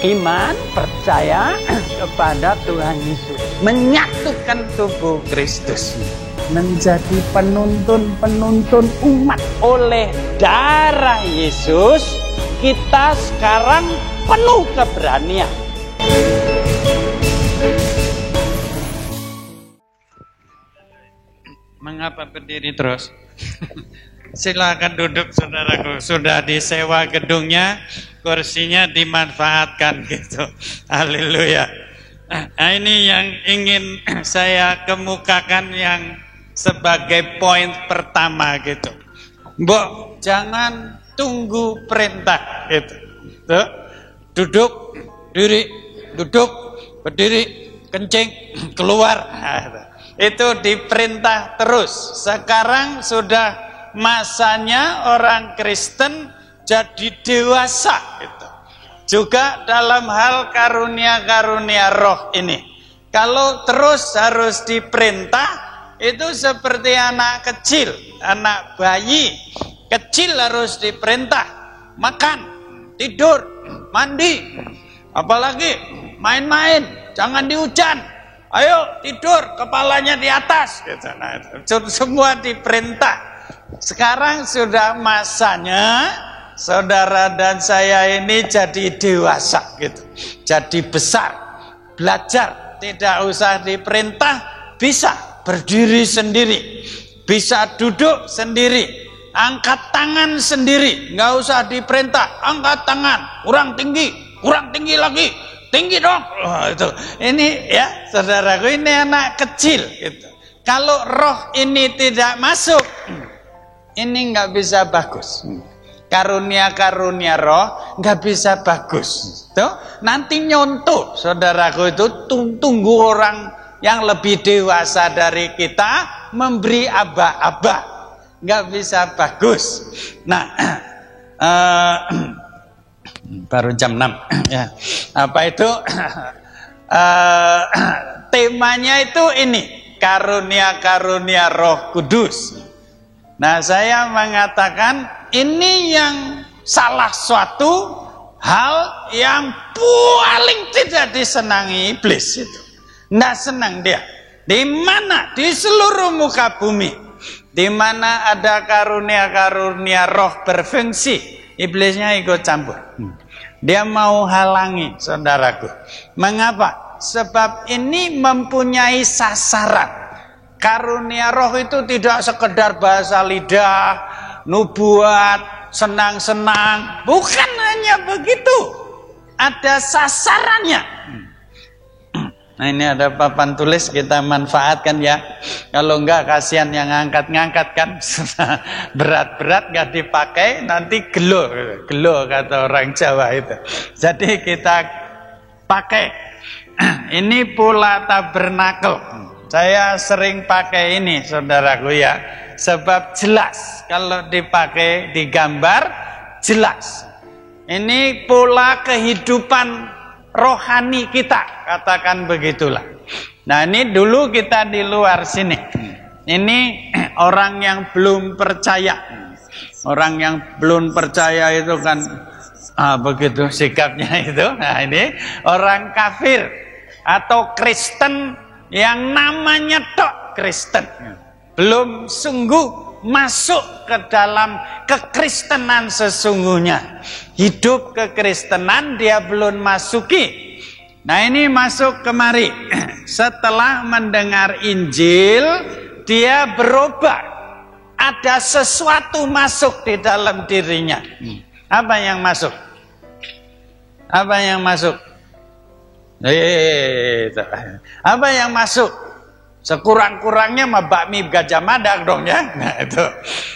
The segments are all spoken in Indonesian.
iman, percaya kepada Tuhan Yesus, menyatukan tubuh Kristus, menjadi penuntun umat. Oleh darah Yesus kita sekarang penuh keberanian. Mengapa berdiri terus? Silakan duduk saudaraku. Sudah disewa gedungnya, kursinya dimanfaatkan gitu. Haleluya. Nah, ini yang ingin saya kemukakan yang sebagai poin pertama gitu. Mbok, jangan tunggu perintah gitu. Tuh, duduk, diri, duduk, berdiri, kencing, keluar. Itu diperintah terus. Sekarang sudah masanya orang Kristen jadi dewasa gitu. Juga dalam hal karunia-karunia roh ini. Kalau terus harus diperintah, itu seperti anak kecil, anak bayi kecil harus diperintah makan, tidur, mandi, apalagi main-main, jangan di hujan. Ayo tidur, kepalanya di atas gitu. Nah, itu semua diperintah. Sekarang sudah masanya saudara dan saya ini jadi dewasa gitu. Jadi besar, belajar, tidak usah diperintah, bisa berdiri sendiri, bisa duduk sendiri, angkat tangan sendiri, nggak usah diperintah, angkat tangan, kurang tinggi lagi, tinggi dong. Oh, itu. Ini ya saudaraku, ini anak kecil gitu. Kalau roh ini tidak masuk, ini nggak bisa bagus. Karunia-karunia roh nggak bisa bagus. Tuh, nanti nyontoh saudaraku itu tunggu orang yang lebih dewasa dari kita memberi aba-aba, nggak bisa bagus. Nah, baru jam 6 ya. Apa itu? Temanya itu ini, karunia-karunia Roh Kudus. Nah, saya mengatakan ini yang salah suatu hal yang paling tidak disenangi iblis itu. Nggak senang dia. Di mana? Di seluruh muka bumi, di mana ada karunia-karunia roh berfungsi, iblisnya ikut campur. Dia mau halangi saudaraku. Mengapa? Sebab ini mempunyai sasaran. Karunia roh itu tidak sekedar bahasa lidah, nubuat, senang-senang. Bukan hanya begitu. Ada sasarannya. Nah, ini ada papan tulis, kita manfaatkan ya. Kalau enggak kasihan yang ngangkat-ngangkat kan. Berat-berat enggak dipakai, nanti gelo kata orang Jawa itu. Jadi kita pakai. Ini pula tabernakel. Saya sering pakai ini saudaraku ya. Sebab jelas kalau dipakai digambar jelas. Ini pola kehidupan rohani kita, katakan begitulah. Nah, ini dulu kita di luar sini. Ini orang yang belum percaya. Orang yang belum percaya itu kan begitu sikapnya itu. Nah, ini orang kafir atau Kristen yang namanya tok Kristen. Belum sungguh masuk ke dalam kekristenan sesungguhnya. Hidup kekristenan dia belum masuki. Nah, ini masuk kemari. Setelah mendengar Injil, dia berubah. Ada sesuatu masuk di dalam dirinya. Apa yang masuk? Apa yang masuk? Apa yang masuk? Sekurang-kurangnya mah bakmi Gajah Mada dong ya. Nah, itu.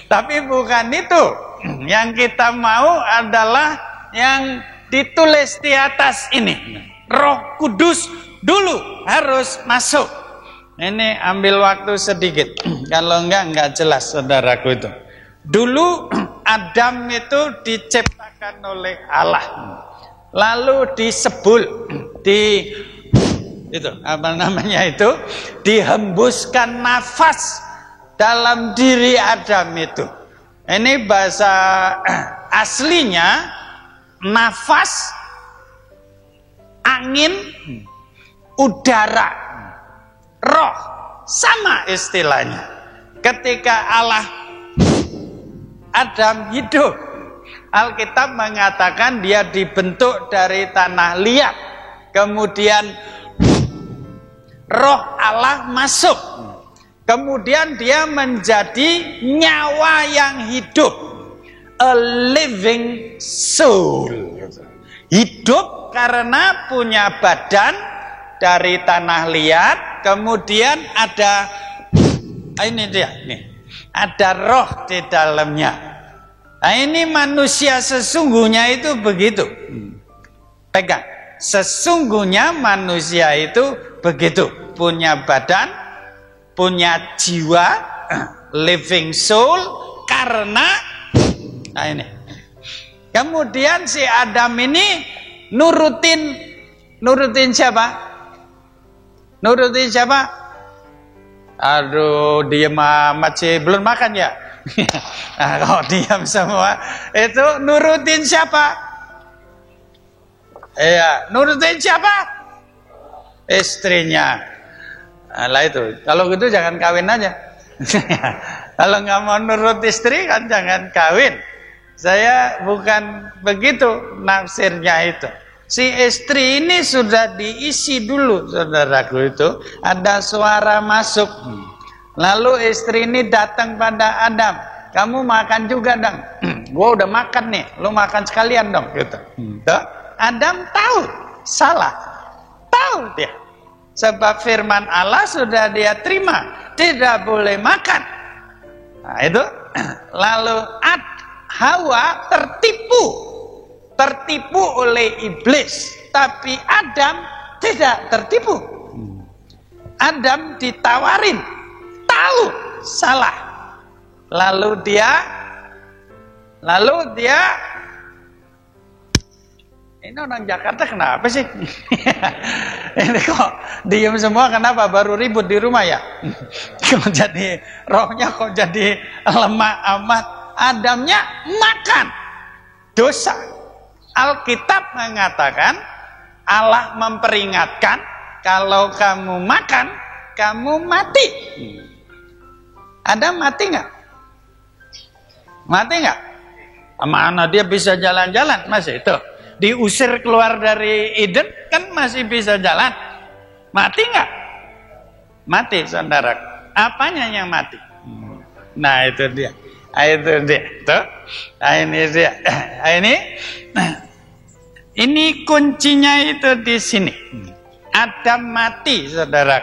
Tapi bukan itu. Yang kita mau adalah yang ditulis di atas ini. Roh Kudus dulu harus masuk. Ini ambil waktu sedikit. Kalau enggak jelas saudaraku itu. Dulu Adam itu diciptakan oleh Allah. Lalu disebul, itu apa namanya itu, dihembuskan nafas dalam diri Adam itu. Ini bahasa aslinya nafas angin, udara, roh, sama istilahnya. Ketika Allah Adam hidup, Alkitab mengatakan dia dibentuk dari tanah liat. Kemudian roh Allah masuk. Kemudian dia menjadi nyawa yang hidup. A living soul. Hidup karena punya badan dari tanah liat. Kemudian ada, ini dia, nih, ada roh di dalamnya. Nah, ini manusia sesungguhnya itu begitu. Pegang. Sesungguhnya manusia itu begitu. Punya badan, punya jiwa, living soul, karena, nah ini. Kemudian si Adam ini nurutin siapa? Nurutin siapa? Aduh, dia masih belum makan ya? Nah, kalau diam semua, itu nurutin siapa? Iya, nurutin siapa? Istrinya. Nah itu, kalau gitu jangan kawin aja. Kalau nggak mau nurut istri kan jangan kawin. Saya bukan begitu nafsirnya itu. Si istri ini sudah diisi dulu, saudaraku itu. Ada suara masuk. Lalu istri ini datang pada Adam. Kamu makan juga dong. Gua udah makan nih, lu makan sekalian dong gitu. Adam tahu salah. Tahu dia. Sebab firman Allah sudah dia terima, tidak boleh makan. Nah, itu lalu Hawa tertipu oleh iblis, tapi Adam tidak tertipu. Adam ditawarin, tahu salah. Lalu dia ini orang Jakarta kenapa sih? Ini kok diem semua, kenapa? Baru ribut di rumah ya? Kok jadi rohnya kok jadi lemah amat? Adamnya makan dosa. Alkitab mengatakan Allah memperingatkan kalau kamu makan, kamu mati. Adam mati nggak? Mati nggak? Mana dia bisa jalan-jalan masih itu? Diusir keluar dari Eden kan masih bisa jalan. Mati nggak? Mati, saudara. Apanya yang mati? Nah itu dia. Itu dia. Tuh. Nah, ini dia. Ini kuncinya itu di sini. Adam mati, saudara.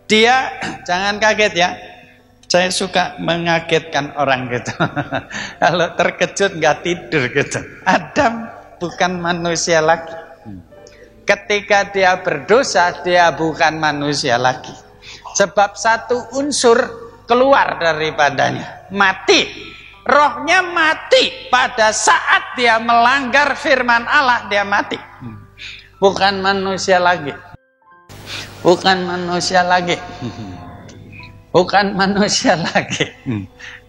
Dia jangan kaget ya. Saya suka mengagetkan orang gitu. Kalau terkejut nggak tidur gitu. Adam bukan manusia lagi. Ketika dia berdosa, dia bukan manusia lagi. Sebab satu unsur keluar daripadanya, mati. Rohnya mati pada saat dia melanggar firman Allah, dia mati. Bukan manusia lagi. Bukan manusia lagi. Bukan manusia lagi.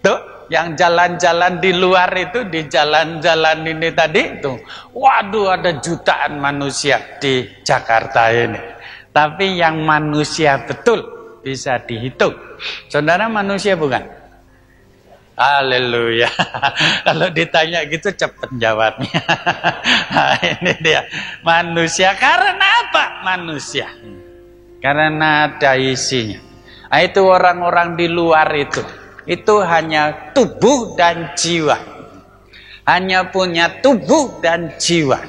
Tuh, yang jalan-jalan di luar itu, di jalan-jalan ini tadi tuh, waduh ada jutaan manusia di Jakarta ini. Tapi yang manusia betul bisa dihitung. Saudara manusia bukan? Haleluya. Kalau ditanya gitu cepet jawabnya. Nah, ini dia manusia. Karena apa? Manusia. Karena ada isinya. Nah, itu orang-orang di luar itu hanya tubuh dan jiwa. Hanya punya tubuh dan jiwa.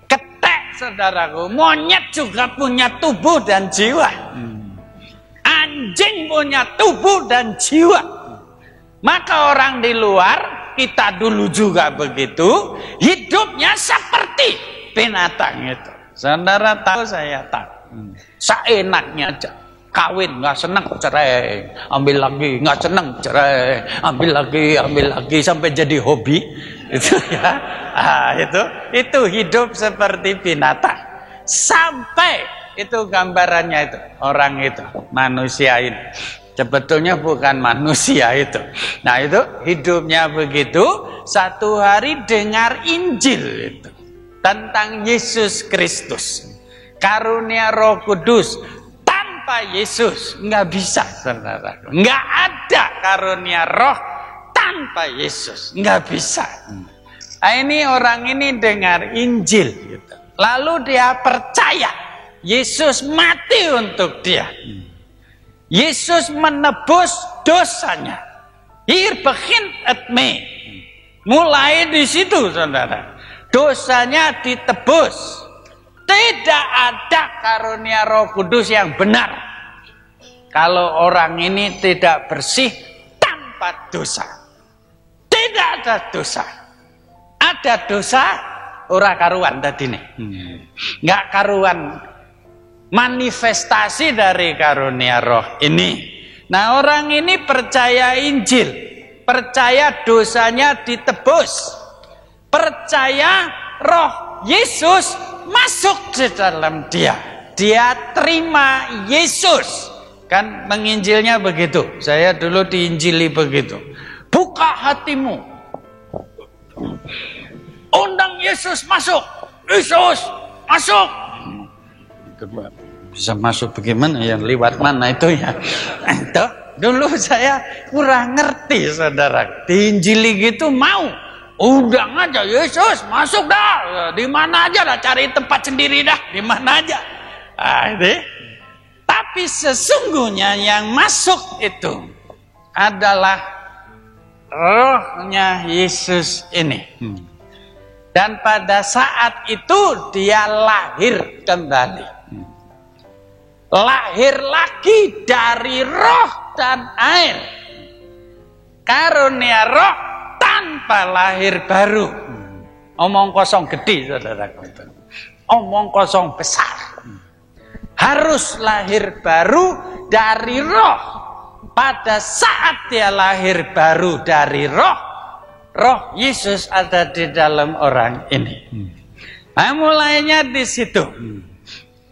Ketek, saudaraku, monyet juga punya tubuh dan jiwa. Anjing punya tubuh dan jiwa. Maka orang di luar, kita dulu juga begitu, hidupnya seperti binatang itu. Saudara tahu, saya tahu. Seenaknya aja. Kawin nggak senang, cerai, ambil lagi, nggak senang, cerai, ambil lagi sampai jadi hobi, itu ya. Ah, itu hidup seperti binatang. Sampai itu gambarannya itu orang itu, manusia ini. Sebetulnya bukan manusia itu. Nah itu hidupnya begitu. Satu hari dengar Injil itu tentang Yesus Kristus. karunia Roh Kudus tanpa Yesus. Nggak bisa, saudara. Nggak ada karunia Roh tanpa Yesus. Nggak bisa. Nah, ini orang ini dengar Injil, gitu. Lalu dia percaya Yesus mati untuk dia. Yesus menebus dosanya. Hier begint het mee. Mulai di situ, saudara. Dosanya ditebus. Tidak ada karunia Roh Kudus yang benar kalau orang ini tidak bersih tanpa dosa. Tidak ada dosa. Ada dosa, ora karuan tadi nih. Nggak karuan manifestasi dari karunia Roh ini. Nah, orang ini percaya Injil, percaya dosanya ditebus, percaya Roh Yesus masuk di dalam dia. Dia terima Yesus. Kan menginjilnya begitu. Saya dulu diinjili begitu. Buka hatimu. Undang Yesus masuk. Yesus masuk. Bisa masuk bagaimana ya? Lewat mana itu ya? Itu dulu saya kurang ngerti, saudara. Diinjili gitu mau. Undang aja Yesus masuk dah. Di mana aja lah, cari tempat sendiri dah. Di mana aja. Tapi sesungguhnya yang masuk itu adalah Rohnya Yesus ini. Dan pada saat itu dia lahir kembali. Lahir lagi dari roh dan air. Karunia roh tanpa lahir baru. Omong kosong gede, saudara. Omong kosong besar. Harus lahir baru dari roh. Pada saat dia lahir baru dari roh, Roh Yesus ada di dalam orang ini. Nah, mulainya di situ.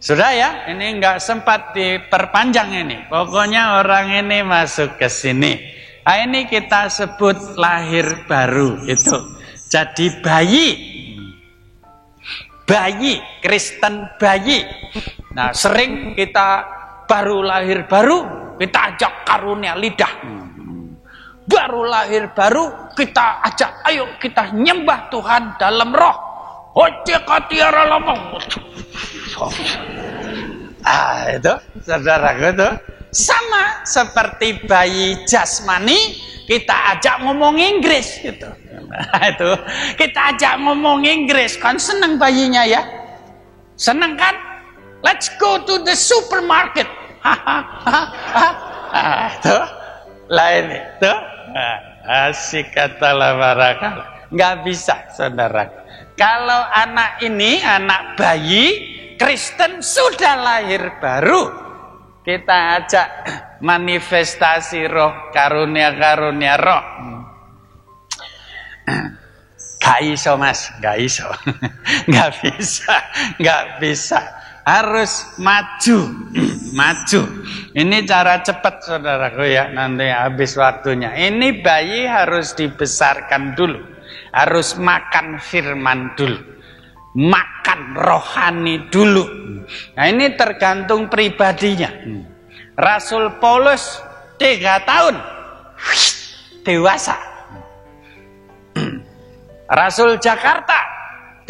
Sudah ya, ini nggak sempat diperpanjang ini. Pokoknya orang ini masuk ke sini. Nah, ini kita sebut lahir baru itu. Jadi bayi. Bayi, Kristen bayi. Nah, sering kita baru lahir baru, kita ajak karunia lidah. Baru lahir baru, kita ajak, ayo kita nyembah Tuhan dalam roh. Itu saudaraku itu sama seperti bayi jasmani, kita ajak ngomong Inggris gitu. Itu kita ajak ngomong Inggris, kan seneng bayinya ya, seneng kan? Let's go to the supermarket. Itu lain itu. Asik kata barakah. Nggak bisa, saudara. Kalau anak ini, anak bayi Kristen sudah lahir baru, kita ajak manifestasi roh, karunia-karunia roh. Gak iso mas, gak iso. Gak bisa, gak bisa. Harus maju, maju. Ini cara cepat, saudaraku ya, nanti habis waktunya. Ini bayi harus dibesarkan dulu, harus makan firman dulu, makan rohani dulu. Nah, ini tergantung pribadinya. Rasul Paulus 3 tahun dewasa. Rasul Jakarta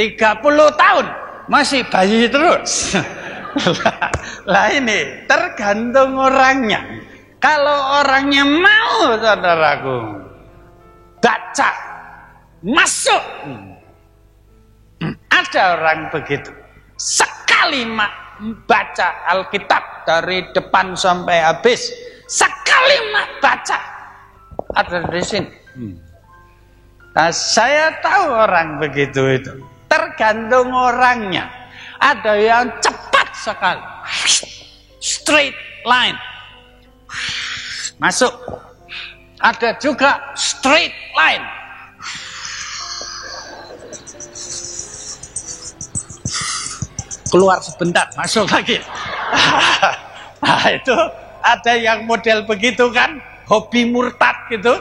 30 tahun masih bayi terus. Lah ini tergantung orangnya. Kalau orangnya mau, saudaraku, baca, masuk. Ada orang begitu. Sekali baca Alkitab dari depan sampai habis, sekali baca, ada di sini. Nah, saya tahu orang begitu itu. Tergantung orangnya. Ada yang cepat sekali, straight line, masuk. Ada juga straight line, keluar sebentar, masuk lagi. Nah, itu ada yang model begitu kan, hobi murtad gitu.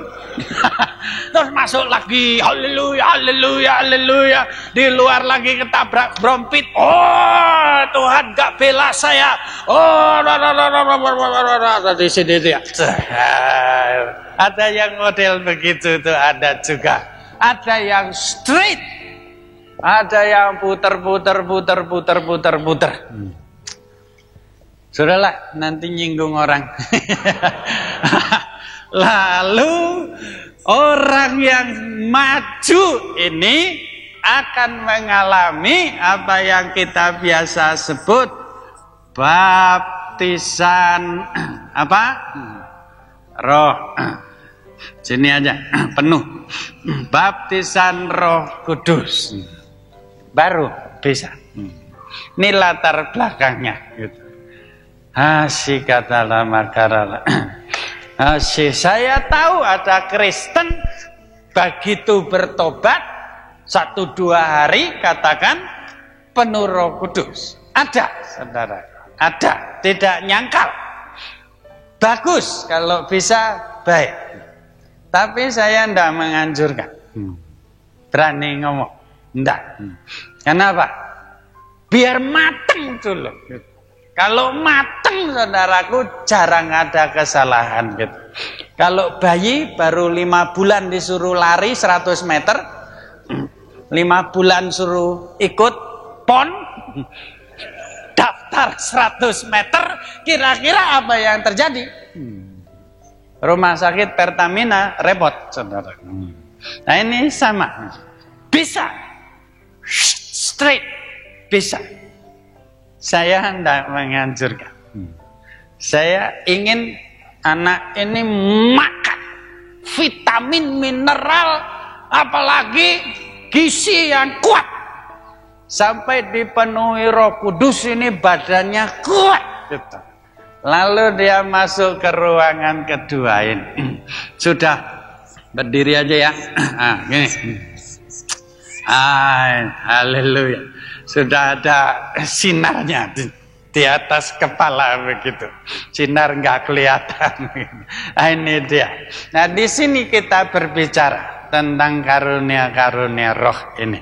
Terus masuk lagi, haleluya, haleluya, haleluya. Di luar lagi ketabrak brompit. Oh, Tuhan gak bela saya. Oh, di sini dia. Ada yang model begitu tuh, ada juga. Ada yang straight. Ada yang puter. Sudahlah, nanti nyinggung orang. Lalu orang yang maju ini akan mengalami apa yang kita biasa sebut baptisan apa? Roh. Sini aja, penuh. Baptisan Roh Kudus. Baru bisa. Ini latar belakangnya gitu. Kata makarala. Saya tahu ada Kristen begitu bertobat 1-2 hari katakan penuh Roh Kudus. Ada, saudara. Ada, tidak nyangkal. Bagus kalau bisa, baik. Tapi saya tidak menganjurkan. Berani ngomong, tidak. Kenapa? Biar mateng dulu. Kalau mateng, saudaraku, jarang ada kesalahan gitu. Kalau bayi baru 5 bulan disuruh lari 100 meter, 5 bulan suruh ikut PON, daftar 100 meter, kira-kira apa yang terjadi? Rumah sakit Pertamina repot, saudara. Nah ini sama, bisa, straight, bisa. Saya tidak menganjurkan. Saya ingin anak ini makan vitamin, mineral, apalagi gizi yang kuat. Sampai dipenuhi Roh Kudus ini badannya kuat. Lalu dia masuk ke ruangan kedua ini. Sudah berdiri aja ya. Gini. Haleluya. Sudah ada sinarnya di atas kepala begitu. Sinar nggak kelihatan. Ini dia. Nah di sini kita berbicara tentang karunia-karunia roh ini.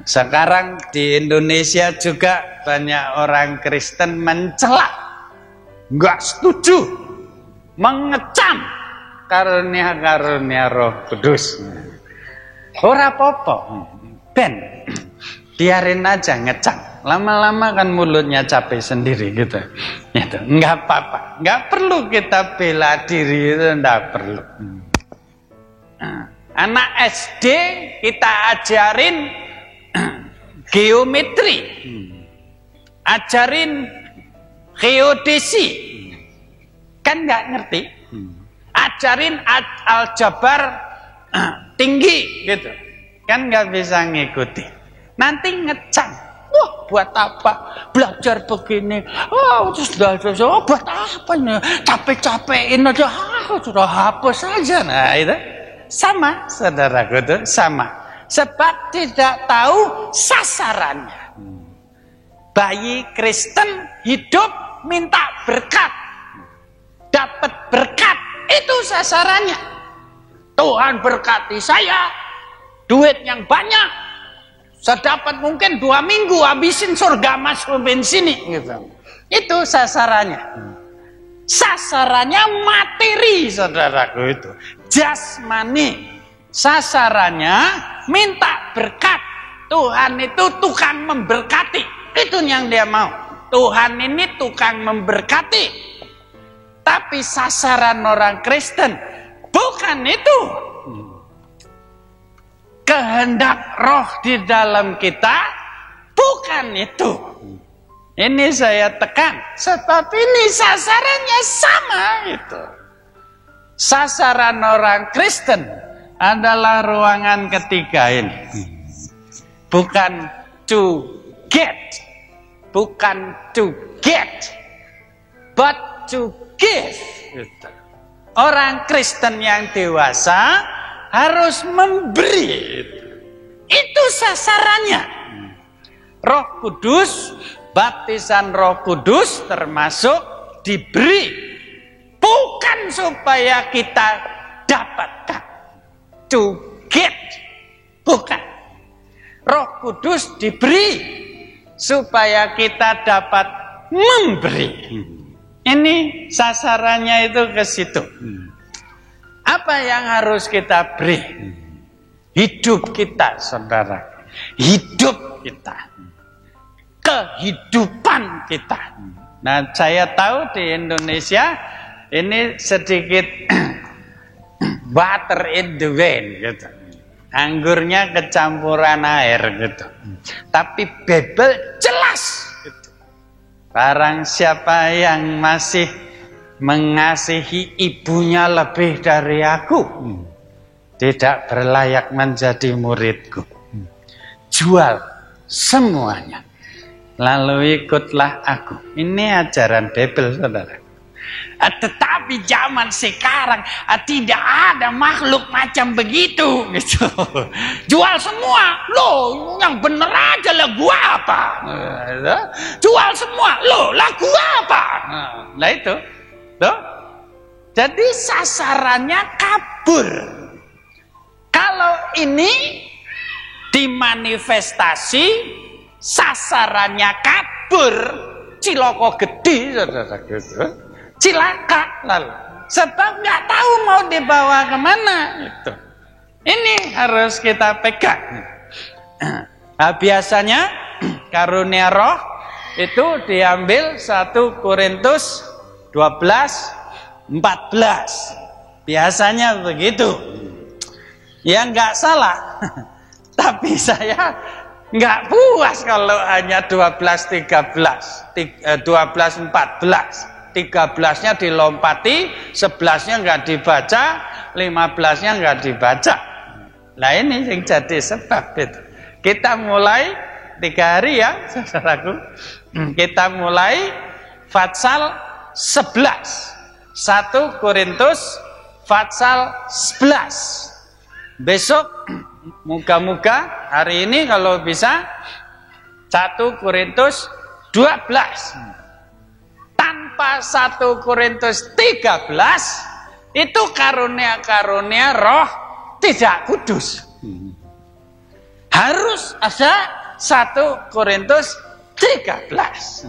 Sekarang di Indonesia juga banyak orang Kristen mencela, nggak setuju, mengecam karunia-karunia Roh Kudus. Ora apa-apa, ben biarin aja ngecam. Lama-lama kan mulutnya capek sendiri gitu. Itu nggak apa-apa, nggak perlu kita bela diri, itu nggak perlu. Anak SD kita ajarin geometri, ajarin geodesi, kan nggak ngerti. Ajarin aljabar tinggi gitu, kan nggak bisa ngikuti. Nanti ngecam, wah buat apa belajar begini? Oh sudah buat apa nih? Capek-capekin aja, sudah hapus aja. Nah itu sama, saudaraku tuh sama. Sebab tidak tahu sasarannya. Bayi Kristen hidup minta berkat, dapat berkat, itu sasarannya. Tuhan berkati saya, duit yang banyak, sedapat mungkin 2 minggu habisin surga masuk sini gitu. Itu sasarannya. Sasarannya materi, saudaraku, itu jasmani. Sasarannya minta berkat. Tuhan itu tukang memberkati, itu yang dia mau. Tuhan ini tukang memberkati. Tapi sasaran orang Kristen bukan itu. Kehendak roh di dalam kita bukan itu. Ini saya tekan, sebab ini sasarannya sama itu. Sasaran orang Kristen adalah ruangan ketiga ini. Bukan to get, bukan to get, but to give. Orang Kristen yang dewasa harus memberi. Itu sasarannya. Roh Kudus, baptisan Roh Kudus termasuk diberi, bukan supaya kita dapatkan. To get. Bukan. Roh Kudus diberi supaya kita dapat memberi. Ini sasarannya itu ke situ. Apa yang harus kita beri? Hidup kita, saudara. Hidup kita. Kehidupan kita. Nah, saya tahu di Indonesia ini sedikit water in the wind gitu. Anggurnya kecampuran air gitu. Tapi Bible jelas gitu. Barang siapa yang masih mengasihi ibunya lebih dari aku, tidak berlayak menjadi muridku. Jual semuanya, lalu ikutlah aku. Ini ajaran Bible, saudara. Tetapi zaman sekarang tidak ada makhluk macam begitu gitu. Jual semua. Loh, yang bener aja lagu apa? Jual semua. Loh, lagu apa? Nah itu. Loh. Jadi sasarannya kabur. Kalau ini dimanifestasi, sasarannya kabur, ciloko gede, saudara gitu. Cilaka lalu, sebab nggak tahu mau dibawa kemana itu. Ini harus kita pegang. Nah, biasanya karunia roh itu diambil 1 Korintus 12:14. Biasanya begitu. Ya nggak salah. Tapi saya nggak puas kalau hanya 12:13, 12:14. 13-nya dilompati, 11-nya nggak dibaca, 15-nya nggak dibaca. Nah ini yang jadi sebab itu. Kita mulai 3 hari ya, saudaraku. Kita mulai Fatsal 11. 1 Korintus Fatsal 11. Besok moga-moga hari ini kalau bisa 1 Korintus 12. Tanpa 1 Korintus 13 itu karunia-karunia roh tidak kudus. Harus ada 1 Korintus 13.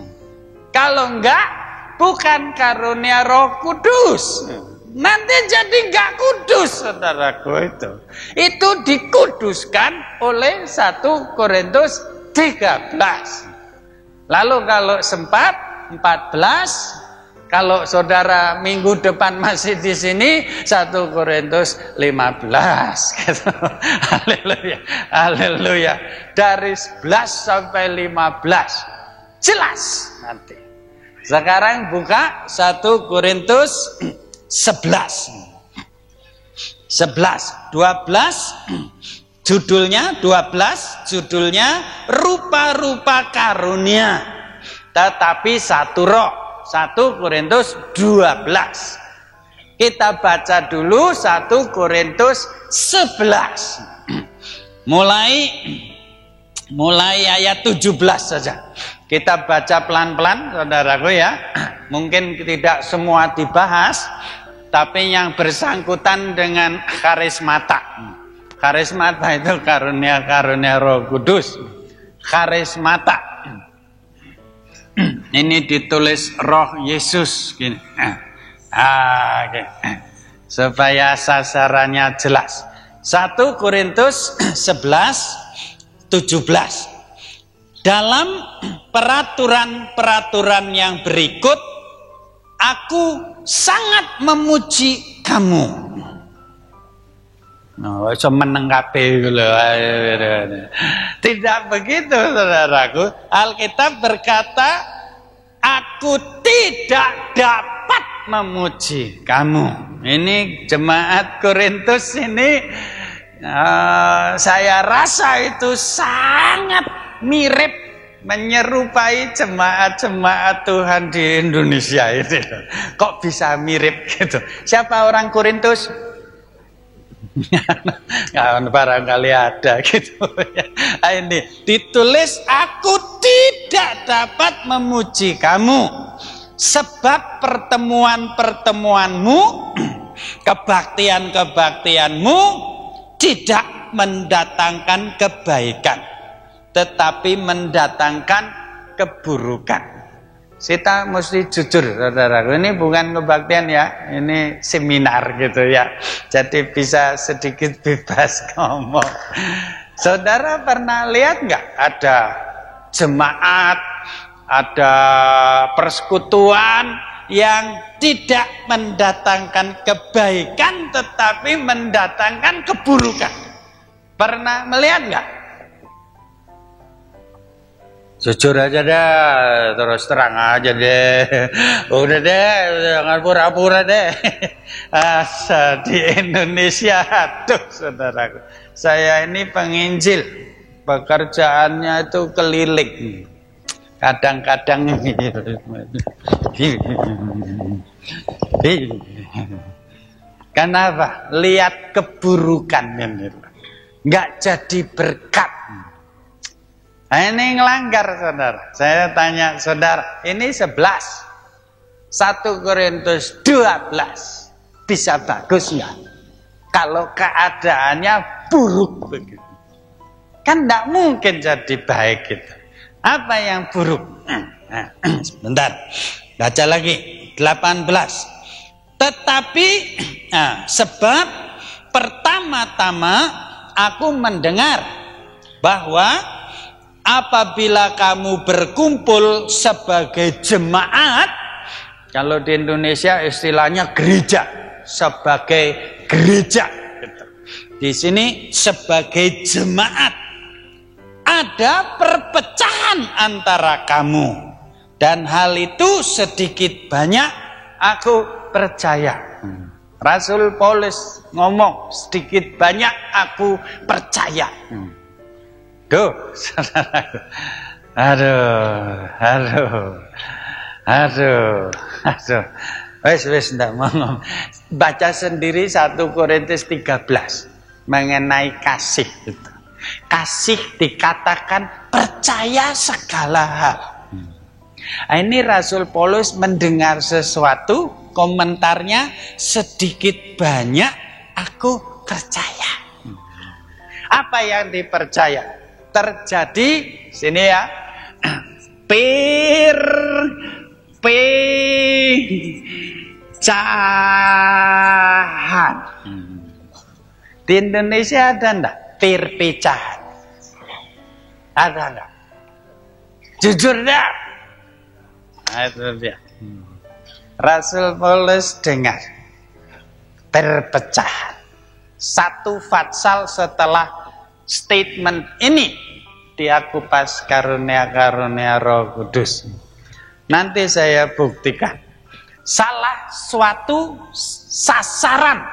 Kalau enggak, bukan karunia roh kudus. Nanti jadi enggak kudus, saudaraku itu. Itu dikuduskan oleh 1 Korintus 13. Lalu kalau sempat 14, kalau saudara minggu depan masih di sini 1 Korintus 15 gitu. Haleluya. Haleluya. Dari 11 sampai 15 jelas nanti. Sekarang buka 1 Korintus 11. 12 judulnya rupa-rupa karunia. Tetapi satu roh. 1 Korintus 12. Kita baca dulu 1 Korintus 11. Mulai ayat 17 saja. Kita baca pelan-pelan, saudaraku ya. Mungkin tidak semua dibahas, tapi yang bersangkutan dengan karismata. Karismata itu karunia-karunia Roh Kudus. Karismata. Ini ditulis Roh Yesus gini. Okay. Supaya sasarannya jelas. 1 Korintus 11:17. Dalam peraturan-peraturan yang berikut, aku sangat memuji kamu. No, meneng kabeh lho. Tidak begitu, saudaraku. Alkitab berkata, aku tidak dapat memuji kamu. Ini jemaat Korintus ini, saya rasa itu sangat mirip, menyerupai jemaat-jemaat Tuhan di Indonesia ini. Kok bisa mirip gitu? Siapa orang Korintus? Barangkali ada gitu ya. Ini ditulis, aku tidak dapat memuji kamu sebab pertemuan-pertemuanmu kebaktianmu tidak mendatangkan kebaikan, tetapi mendatangkan keburukan. Kita mesti jujur, saudaraku. Ini bukan kebaktian ya, ini seminar gitu ya. Jadi bisa sedikit bebas ngomong. Saudara pernah lihat nggak ada jemaat, ada persekutuan yang tidak mendatangkan kebaikan tetapi mendatangkan keburukan? Pernah melihat nggak? Jujur aja deh, terus terang aja deh. Udah deh, jangan pura-pura deh. Asa di Indonesia, tuh saudaraku. Saya ini penginjil, pekerjaannya itu keliling. Kadang-kadang kenapa? Lihat keburukan ini, nggak jadi berkat. Nah, ini ngelanggar, saudara. Saya tanya saudara, ini 11 1 Korintus 12 bisa bagus nggak? Kalau keadaannya buruk begitu, kan nggak mungkin jadi baik gitu. Apa yang buruk? Sebentar, baca lagi 18. Tetapi sebab pertama-tama aku mendengar bahwa apabila kamu berkumpul sebagai jemaat, kalau di Indonesia istilahnya gereja, sebagai gereja gitu. Di sini sebagai jemaat, ada perpecahan antara kamu, dan hal itu sedikit banyak aku percaya. Rasul Paulus ngomong, sedikit banyak aku percaya. Duh, saudaraku. Aduh. Wes ndak mau ngomong. Baca sendiri 1 Korintus 13 mengenai kasih itu. Kasih dikatakan percaya segala hal. Nah, ini Rasul Paulus mendengar sesuatu, komentarnya sedikit banyak aku percaya. Apa yang dipercaya? Terjadi sini ya, perpecahan. Di Indonesia ada enggak perpecahan? Ada enggak? Jujur dah. Nah, itu dia. Rasul Paulus dengar perpecahan. 1 pasal setelah statement ini diakupas karunia-karunia Roh Kudus. Nanti saya buktikan. Salah suatu sasaran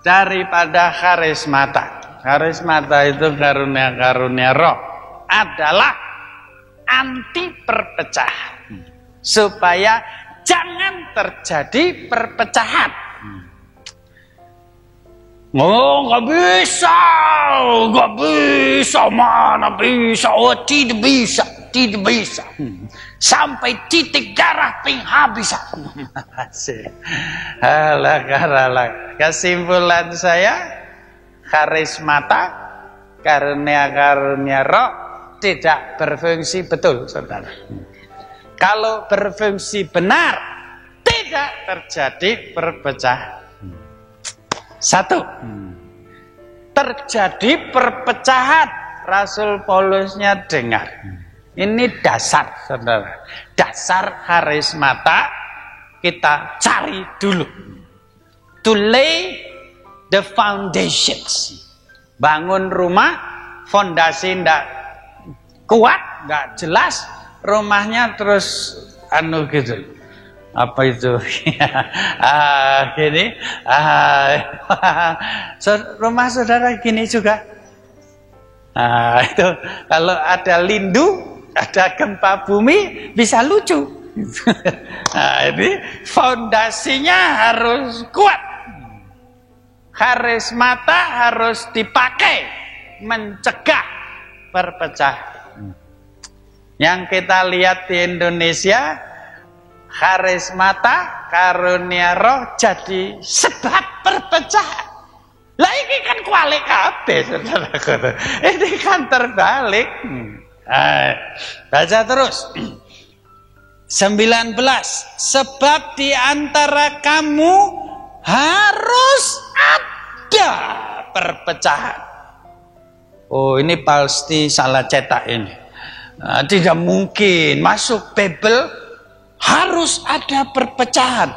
daripada karismata. Karismata itu karunia-karunia Roh adalah anti perpecahan. Supaya jangan terjadi perpecahan. Oh, nggak bisa, mana bisa, oh tidak bisa, sampai titik darah penghabisan. Alah. Kesimpulan saya, karismata, karunia-karunia Roh tidak berfungsi betul, saudara. Kalau berfungsi benar, tidak terjadi perpecahan. 1. Terjadi perpecahan, Rasul Paulusnya dengar. Ini dasar, saudara. Dasar karismata kita cari dulu. To lay the foundations. Bangun rumah, fondasi ndak kuat, nggak jelas, rumahnya terus gitu. Apa itu? Gini. Rumah saudara gini juga. Itu kalau ada lindu, ada gempa bumi, bisa lucu. Ini fondasinya harus kuat. Karismata harus dipakai mencegah perpecahan. Yang kita lihat di Indonesia, karismata karunia roh jadi sebab perpecahan. Lah ini kan kualik kabeh saudaraku. Ini kan terbalik. Baca terus. 19. Sebab di antara kamu harus ada perpecahan. Oh, ini pasti salah cetak ini. Tidak mungkin masuk Bible harus ada perpecahan.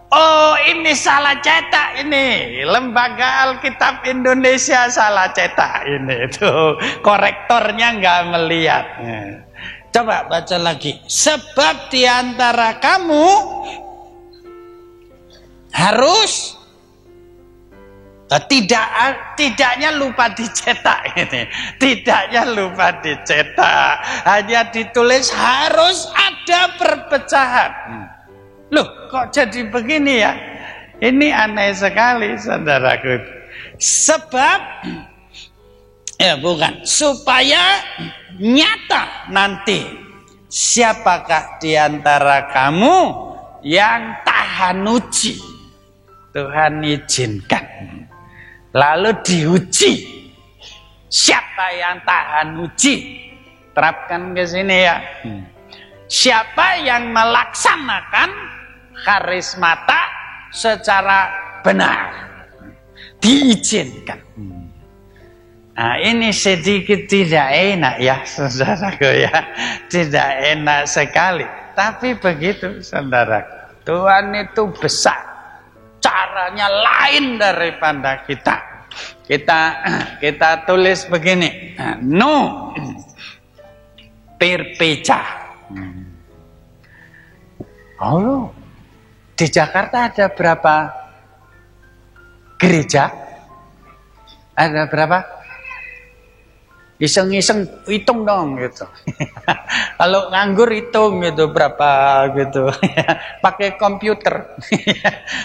Oh, ini salah cetak ini. Lembaga Alkitab Indonesia salah cetak ini. Itu korektornya nggak melihat. Coba baca lagi. Sebab di antara kamu harus tidaknya lupa dicetak ini. Tidaknya lupa dicetak. Hanya ditulis harus ada perpecahan. Loh, kok jadi begini ya? Ini aneh sekali, saudaraku. Sebab, bukan, supaya nyata nanti siapakah di antara kamu yang tahan uji. Tuhan izinkan. Lalu diuji. Siapa yang tahan uji? Terapkan ke sini ya. Siapa yang melaksanakan karismata secara benar, diizinkan. Nah, ini sedikit tidak enak ya saudaraku ya, tidak enak sekali. Tapi begitu saudaraku, Tuhan itu besar, caranya lain daripada kita. Kita tulis begini, no perpecahan. Oh, di Jakarta ada berapa gereja? Ada berapa? Iseng-iseng hitung dong gitu. Kalau nganggur hitung gitu berapa gitu. Pakai komputer.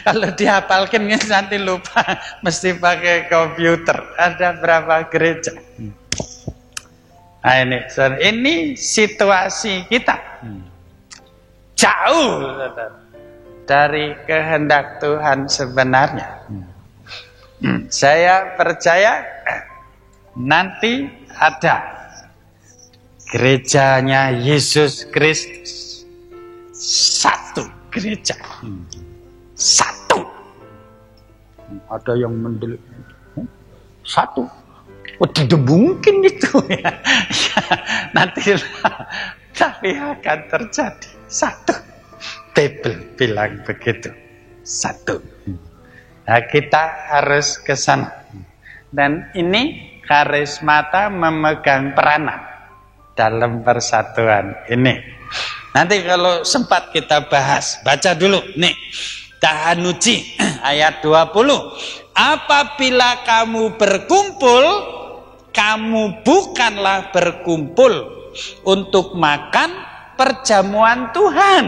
Kalau dihafalkan nanti lupa, mesti pakai komputer. Ada berapa gereja? Nah ini situasi kita. Jauh dari kehendak Tuhan sebenarnya. Saya percaya nanti ada gerejanya Yesus Kristus. Satu gereja. Satu. Ada yang mendelik. Satu. Oh, tidak mungkin itu ya. Nanti tapi akan terjadi. Satu. Bible bilang begitu. Satu. Nah, kita harus ke sana. Dan ini karismata memegang peranan dalam persatuan ini. Nanti kalau sempat kita bahas. Baca dulu nih. Tahanuci ayat 20. Apabila kamu berkumpul, kamu bukanlah berkumpul untuk makan perjamuan Tuhan.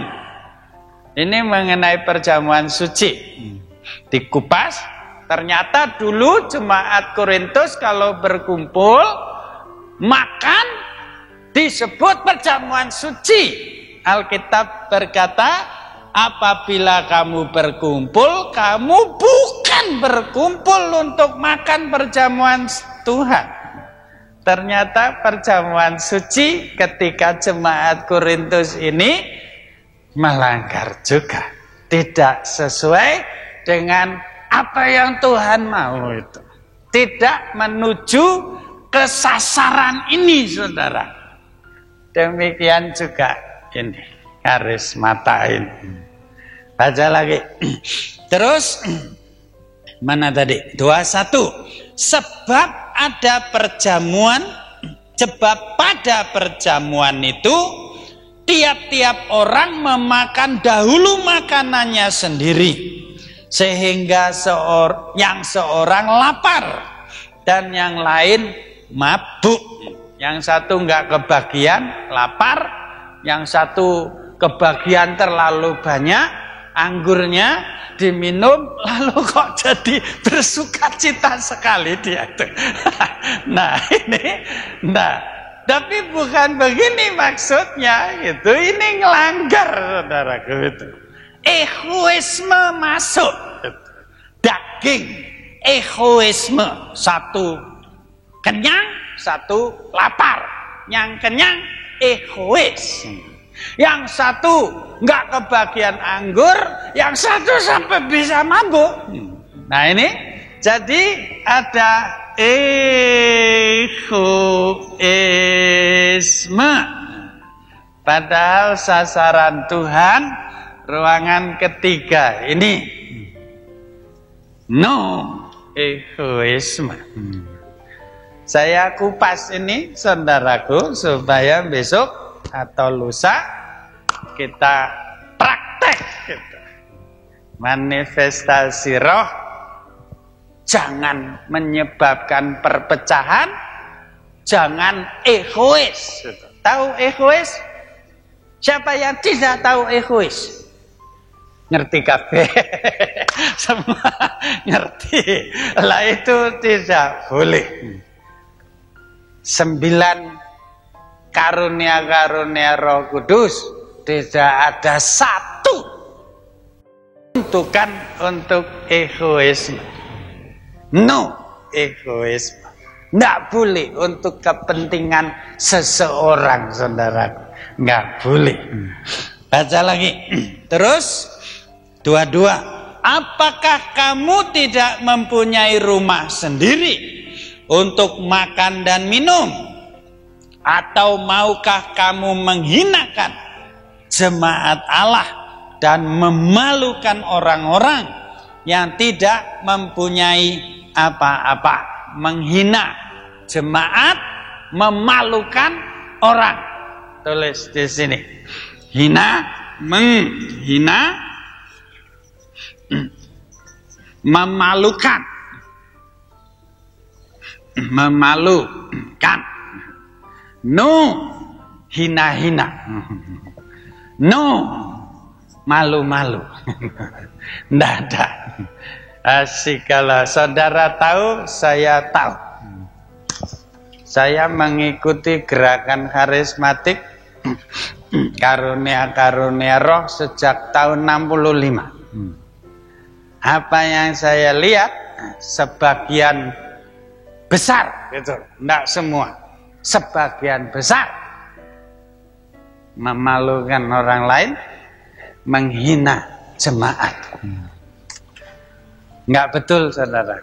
Ini mengenai perjamuan suci. Dikupas, ternyata dulu jemaat Korintus kalau berkumpul makan disebut perjamuan suci. Alkitab berkata, apabila kamu berkumpul, kamu bukan berkumpul untuk makan perjamuan Tuhan. Ternyata perjamuan suci ketika jemaat Korintus ini melanggar juga. Tidak sesuai dengan apa yang Tuhan mau itu. Tidak menuju ke sasaran ini, saudara. Demikian juga ini karismata ini. Baca lagi. Terus mana tadi? 21. Sebab ada perjamuan, sebab pada perjamuan itu tiap-tiap orang memakan dahulu makanannya sendiri, sehingga yang seorang lapar dan yang lain mabuk. Yang satu enggak kebagian lapar, yang satu kebagian terlalu banyak anggurnya diminum, lalu kok jadi bersukacita sekali dia itu. Tapi bukan begini maksudnya gitu. Ini ngelanggar, saudaraku itu. egoisme masuk. Daging, egoisme. Satu kenyang, satu lapar. Yang kenyang, egois. Yang satu nggak kebagian anggur, yang satu sampai bisa mabuk. Nah ini, jadi ada egoisme. Padahal sasaran Tuhan ruangan ketiga ini. No egoisme. Saya kupas ini saudaraku supaya besok atau lusa kita praktek gitu. Manifestasi roh jangan menyebabkan perpecahan, jangan egois. Tahu egois? Siapa yang tidak tahu egois? Ngerti kabeh. Semua ngerti. Lah itu tidak boleh. 9 karunia-karunia Roh Kudus tidak ada satu untukan untuk egoisme. No egoisme. Nggak boleh untuk kepentingan seseorang, saudara. Nggak boleh. Baca lagi. Terus 22. Apakah kamu tidak mempunyai rumah sendiri untuk makan dan minum? Atau maukah kamu menghinakan jemaat Allah dan memalukan orang-orang yang tidak mempunyai apa-apa? Menghina jemaat, memalukan orang. Tulis di sini. Hina, menghina, memalukan. Memalukan. No hina-hina. No malu-malu. Tidak ada. Asik, kalau saudara tahu, saya tahu. Saya mengikuti gerakan karismatik karunia-karunia roh sejak tahun 65. Apa yang saya lihat, sebagian besar, gitu, tidak semua, sebagian besar memalukan orang lain, menghina jemaat. Enggak betul, saudara.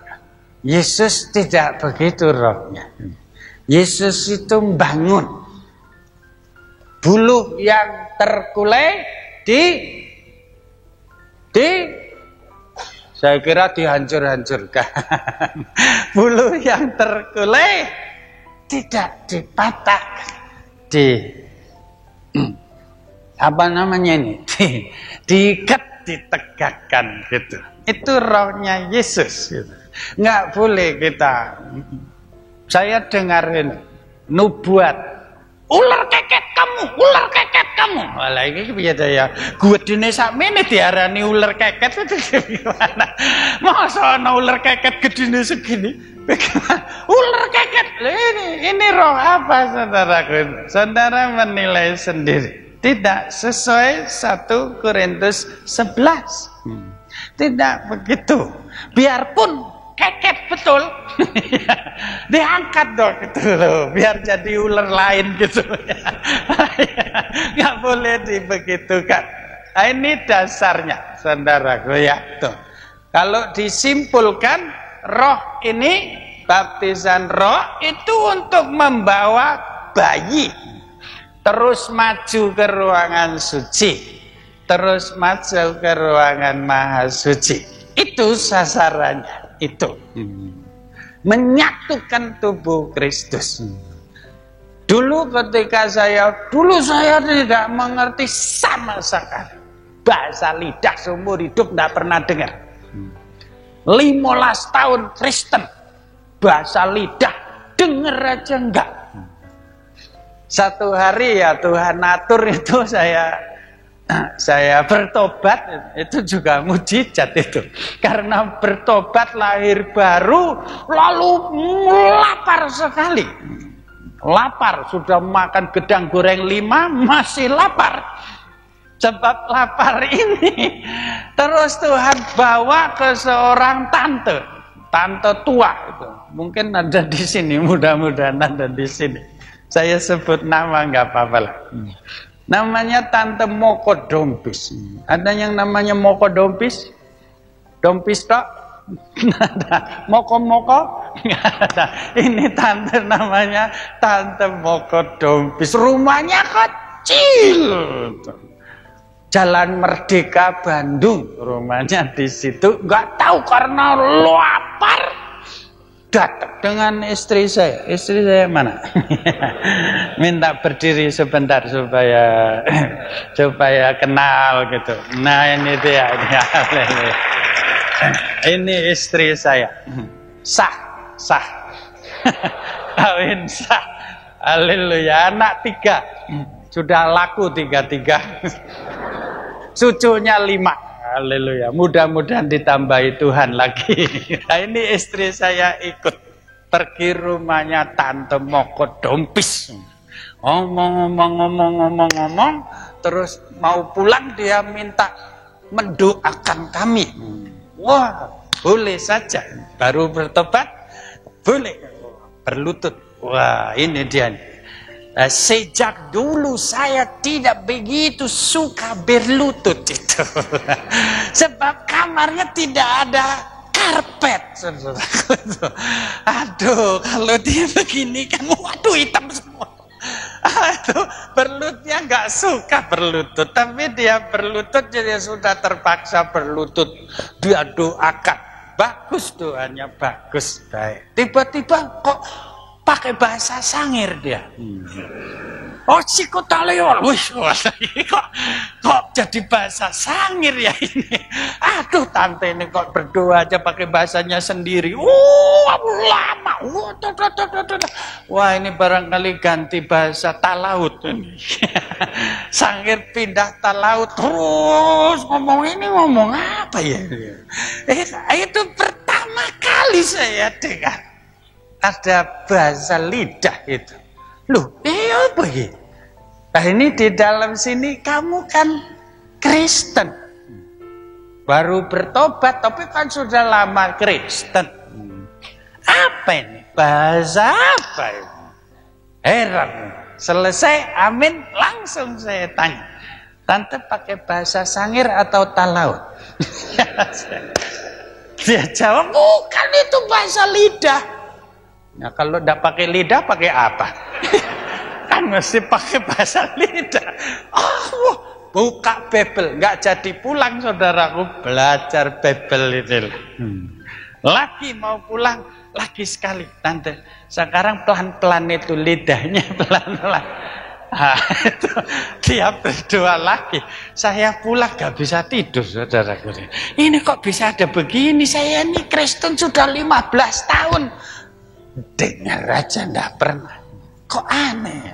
Yesus tidak begitu rohnya. Yesus itu membangun. Buluh yang terkulai saya kira dihancur-hancurkan. Buluh yang terkulai tidak dipatah, apa namanya ini? Diikat, ditegakkan gitu. Itu rohnya Yesus gitu. Nggak boleh kita. Saya dengarin nubuat, ular keket kamu, ular keket kamu. Walah iki piye ta ya? Gedene sakmene diarani ular keket itu gimana? Masa ana ular keket gedene segini? Ular keket. Ini roh apa, saudaraku? Saudara menilai sendiri. Tidak sesuai 1 Korintus 11. Tidak begitu. Biarpun keket betul, diangkat dong gitu loh, biar jadi ular lain gitu. Nggak boleh dibegitukan. Nah, ini dasarnya, saudaraku ya. Tuh. Kalau disimpulkan, roh ini, baptisan roh itu untuk membawa bayi terus maju ke ruangan suci, terus maju ke ruangan maha suci. Itu sasarannya, itu menyatukan tubuh Kristus. Dulu ketika saya tidak mengerti sama sekali bahasa lidah, seumur hidup tidak pernah dengar. 15 tahun Kristen, bahasa lidah dengar aja enggak. Satu hari ya Tuhan atur itu saya bertobat, itu juga mujizat itu. Karena bertobat lahir baru, lalu lapar sekali. Lapar, sudah makan gedang goreng 5, masih lapar. sebab lapar ini. Terus Tuhan bawa ke seorang tante tua itu. Mungkin ada di sini, mudah-mudahan ada di sini. Saya sebut nama nggak apa-apa lah. Namanya Tante Moko Dompis. Ada yang namanya Moko Dompis? Dompis tok? Moko-moko? Nggak ada. Ini tante namanya Tante Moko Dompis. Rumahnya kecil. Jalan Merdeka Bandung. Rumahnya di situ. Nggak tahu karena lapar. Datang dengan istri saya. Istri saya mana? Minta berdiri sebentar supaya kenal gitu. Nah ini dia. Ini istri saya. Sah. Kawin sah. Haleluya. Anak 3. Sudah laku 3. Cucunya 5. Haleluya. Mudah-mudahan ditambahi Tuhan lagi. Nah, ini istri saya ikut pergi rumahnya Tante Moko Dompis. Ngomong. Terus mau pulang dia minta mendoakan kami. Wah, boleh saja. Baru bertobat, boleh. Berlutut. Wah, ini dia. Sejak dulu saya tidak begitu suka berlutut itu. Sebab kamarnya tidak ada karpet. Aduh, kalau dia begini kan waduh hitam semua. Aduh, berlututnya nggak suka berlutut, tapi dia berlutut jadi sudah terpaksa berlutut. Dia doakan, bagus doanya, bagus, baik. Tiba-tiba kok pakai bahasa Sangir dia. Oh, psikotaleol. Wih, kok jadi bahasa Sangir ya ini. Aduh, tante ini kok berdoa aja pakai bahasanya sendiri. Lama. Wah, ini barangkali ganti bahasa Talaut ini. Sangir pindah Talaut terus ngomong apa ya? Itu pertama kali saya dengar ada bahasa lidah itu. Loh, apa ya? Nah, ini di dalam sini kamu kan Kristen. Baru bertobat tapi kan sudah lama Kristen. Apa ini? Bahasa apa ini? Heran. Selesai amin langsung saya tanya. Tante pakai bahasa Sangir atau Talaut? Dia jawab, bukan itu bahasa lidah. Nah, kalau tidak pakai lidah, pakai apa? Kan mesti pakai bahasa lidah. Oh, buka Bible. Nggak jadi pulang, saudaraku. Belajar Bible itu. Lagi mau pulang, lagi sekali. Tante, sekarang pelan-pelan itu lidahnya, pelan-pelan. Nah, itu dia berdoa lagi. Saya pulang gak bisa tidur, saudaraku. Ini kok bisa ada begini? Saya ini Kristen sudah 15 tahun. Dengar aja enggak pernah. Kok aneh.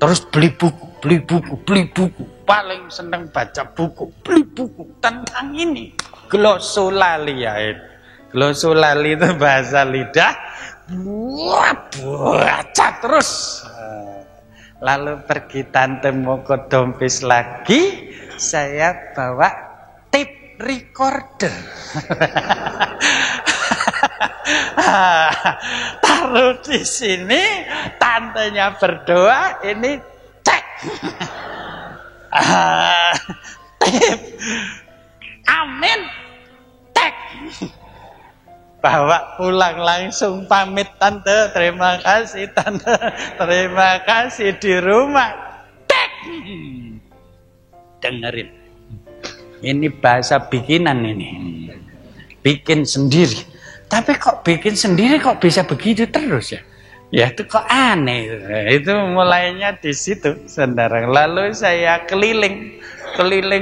Terus beli buku. Paling seneng baca buku. Beli buku tentang ini. Glossolalia itu. Glossolalia itu bahasa lidah. Baca terus. Lalu pergi Tante Moko Dompis lagi. Saya bawa tape recorder. Taruh di sini, tantenya berdoa, ini cek. Amin, cek. Bawa pulang langsung pamit tante, terima kasih tante, terima kasih di rumah. Cek. Dengerin. Ini bahasa bikinan ini. Bikin sendiri. Tapi kok bikin sendiri kok bisa begitu terus ya? Ya itu kok aneh. Itu mulainya di situ, saudara. Lalu saya keliling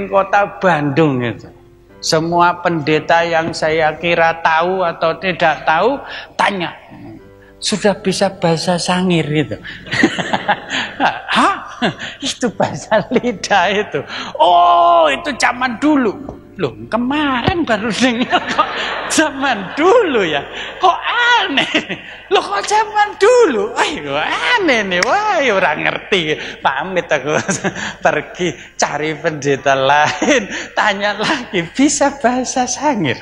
kota Bandung itu. Semua pendeta yang saya kira tahu atau tidak tahu tanya, sudah bisa bahasa Sangir itu? Hah? Itu bahasa lidah itu. Oh, itu zaman dulu. Loh, kemarin baru dengar kok zaman dulu ya. Kok aneh. Loh, kok zaman dulu. Ayo aneh nih. Wah, orang ngerti. Pamit aku pergi cari pendeta lain. Tanya lagi, bisa bahasa Sangir?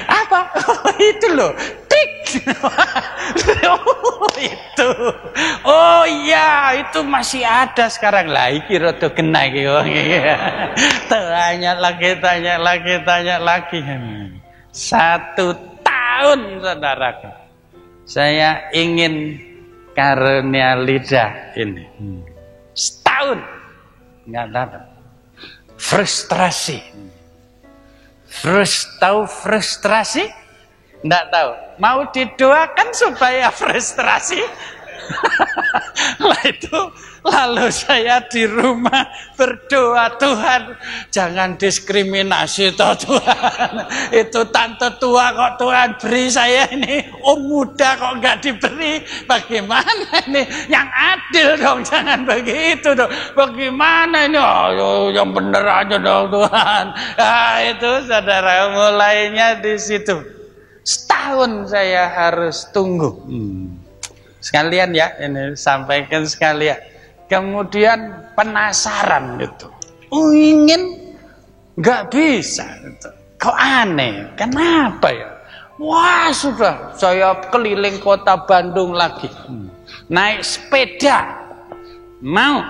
Apa? Oh, itu loh. Tik. Oh, itu. Oh iya, itu masih ada sekarang. Lah iki rada kena iki wong iki. Tanya lagi. 1 tahun, saudaraku. Saya ingin karunia lidah ini. Setahun nggak dapat. Frustrasi. Tahu frustrasi? Nggak tahu. Mau didoakan supaya frustrasi? Lah itu, lalu saya di rumah berdoa, Tuhan jangan diskriminasi toh Tuhan. Itu tante tua kok Tuhan beri saya ini, muda kok nggak diberi. Bagaimana ini? Yang adil dong, jangan begitu dong. Bagaimana ini? Oh, yang bener aja dong Tuhan. Nah, itu saudara, mulainya di situ. Setahun saya harus tunggu. Sekalian ya, ini sampaikan sekalian. Kemudian penasaran gitu. Ingin, nggak bisa. Gitu. Kok aneh? Kenapa ya? Wah sudah, saya keliling kota Bandung lagi. Naik sepeda. Mau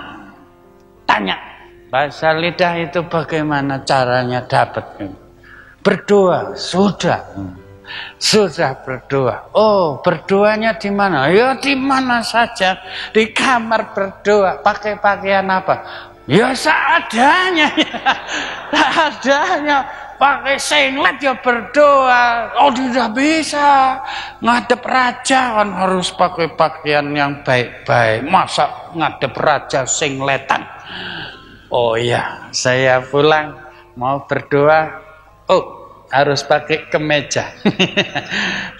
tanya, bahasa lidah itu bagaimana caranya dapat? Berdoa, sudah berdoa. Oh, berdoanya di mana? Ya di mana saja. Di kamar berdoa. Pakai pakaian apa? Ya seadanya. Seadanya. Pakai singlet ya berdoa. Oh, tidak bisa. Ngadep raja kan harus pakai pakaian yang baik-baik. Masa ngadep raja singletan? Oh iya, saya pulang mau berdoa. Oh, harus pakai kemeja.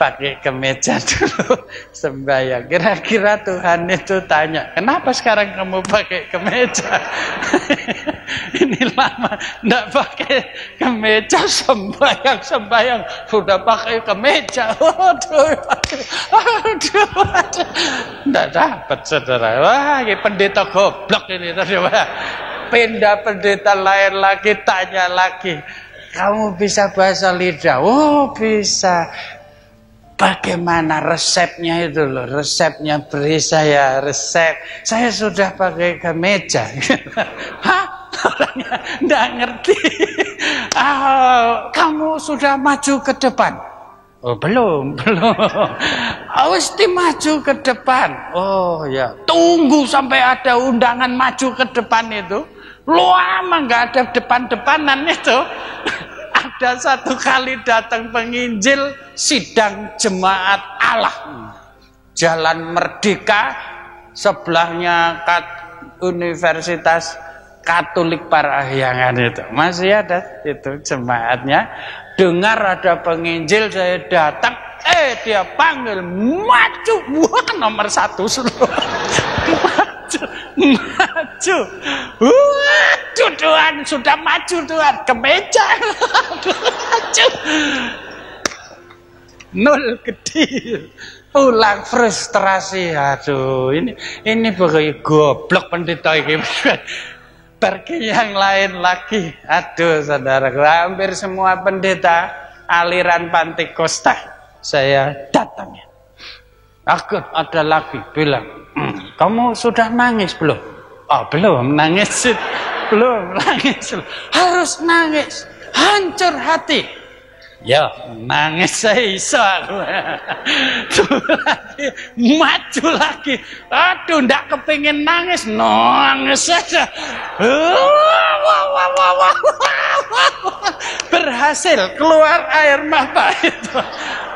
Pakai kemeja dulu sembahyang. Kira-kira Tuhan itu tanya, kenapa sekarang kamu pakai kemeja? Ini lama enggak pakai kemeja, sembahyang sudah pakai kemeja. Aduh, enggak dapat saudara. Wah, ini pendeta goblok ini tadi. Pindah pendeta lain lagi, tanya lagi. Kamu bisa bahasa lidah? Oh bisa. Bagaimana resepnya itu loh? Resepnya beri saya resep. Saya sudah pakai kemeja. Hah? Orangnya nggak ngerti. Kamu sudah maju ke depan? Oh belum. Mesti maju ke depan. Oh ya. Tunggu sampai ada undangan maju ke depan itu. Lama nggak ada depan-depanan itu. Ada satu kali datang penginjil sidang jemaat Allah. Jalan Merdeka, sebelahnya Universitas Katolik Parahyangan itu. Masih ada itu jemaatnya. Dengar ada penginjil, saya datang. Dia panggil, maju. Wah, nomor 1 seluruh. Maju. Waduh Tuhan, sudah maju Tuhan. Kemeja. Maju. 0 kedil. Pulang frustrasi. Aduh, ini pokoknya goblok pendeta ini. Pergi yang lain lagi. Aduh saudara, hampir semua pendeta aliran Pantekosta saya datangi. Ada lagi bilang, kamu sudah nangis belum? Oh belum, nangis belum, nangis. Harus nangis, hancur hati. Ya, nangis saya iso aku. Maju lagi. Aduh, ndak kepingin nangis, nangis saja. Berhasil keluar air mata itu.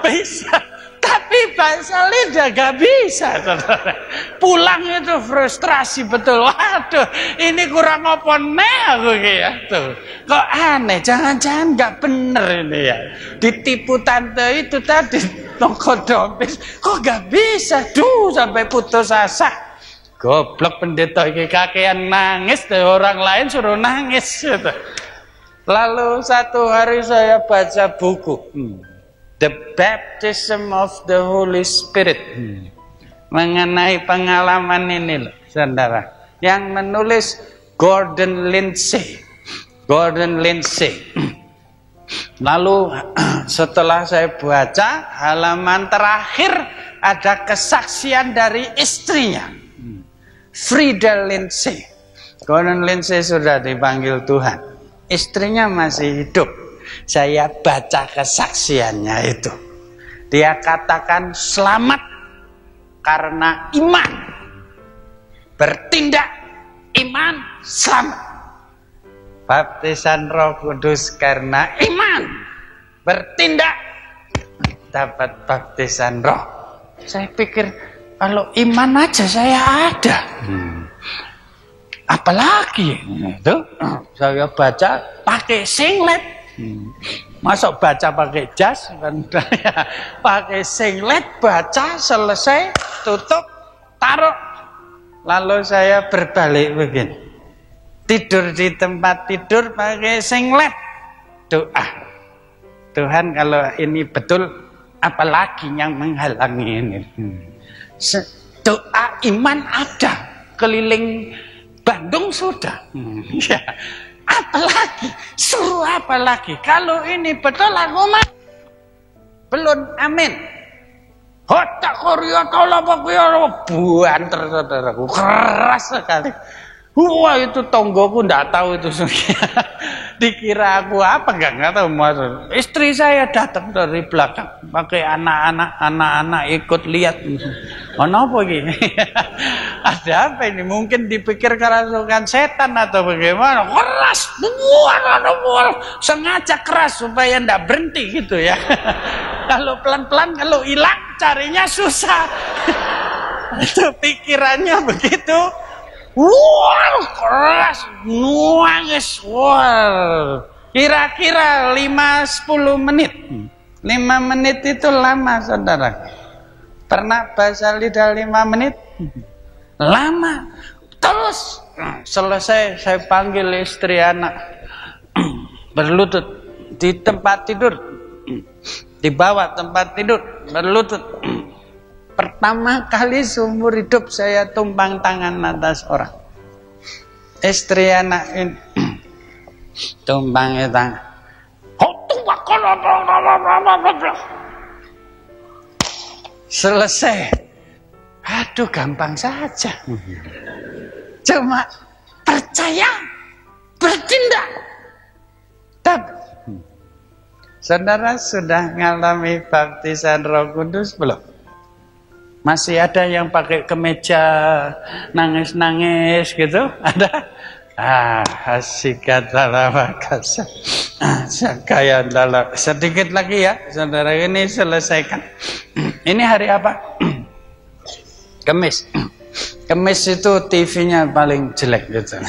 Bisa. Tapi bahasa lidah gak bisa, saudara. Pulang itu frustrasi betul. Waduh, ini kurang apa nih aku ya tuh. Kok aneh, jangan-jangan gak bener ini ya. Ditipu tante itu tadi, toko dompet. Kok gak bisa, sampai putus asa. Goblok pendeta ini kakean nangis, orang lain suruh nangis gitu. Lalu satu hari saya baca buku The Baptism of the Holy Spirit, mengenai pengalaman ini loh, saudara. Yang menulis Gordon Lindsay. Lalu setelah saya baca halaman terakhir, ada kesaksian dari istrinya, Frida Lindsay. Gordon Lindsay sudah dipanggil Tuhan, istrinya masih hidup. Saya baca kesaksiannya itu. Dia katakan selamat karena iman. Bertindak iman selamat. Baptisan Roh Kudus karena iman. Bertindak dapat baptisan Roh. Saya pikir kalau iman aja saya ada. Apalagi itu saya baca pakai singlet. Masuk baca pakai jas kan, pakai singlet, baca selesai, tutup, taruh. Lalu saya berbalik begini, tidur di tempat tidur pakai singlet, doa. Tuhan, kalau ini betul, apalagi yang menghalangi ini? Doa iman ada, keliling Bandung sudah. Ya. Apalagi, suruh apalagi. Kalau ini betul aku mah belum, amin. Hotak Korea tolong buanter saudaraku, keras sekali. Wah, itu tonggoku ndak tahu itu semuanya. Dikira aku apa enggak tahu. Istri saya datang dari belakang pakai anak-anak ikut lihat. Ono apa ini? Ada apa ini? Mungkin dipikir kerasukan setan atau bagaimana? Keras, sengaja keras supaya ndak berhenti gitu ya. Kalau pelan-pelan, kalau hilang carinya susah. Itu pikirannya begitu. Wah, keras, nuangis, wah. Kira-kira 5-10 menit. 5 menit itu lama, saudara. Pernah baca lidah 5 menit? Lama. Terus selesai saya panggil istri anak, berlutut di tempat tidur, dibawa tempat tidur, berlutut. Pertama kali seumur hidup saya tumpang tangan atas orang. Istri anak ini tumpang tangan. Selesai. Aduh, gampang saja. Cuma percaya, bertindak. Tapi saudara sudah ngalami baptisan Roh Kudus belum? Masih ada yang pakai kemeja nangis-nangis gitu? Ada? Asikatalamakasa. Kayak dalam sedikit lagi ya, saudara, ini selesaikan. Ini hari apa? Kamis. Kamis itu TV-nya paling jelek gitu.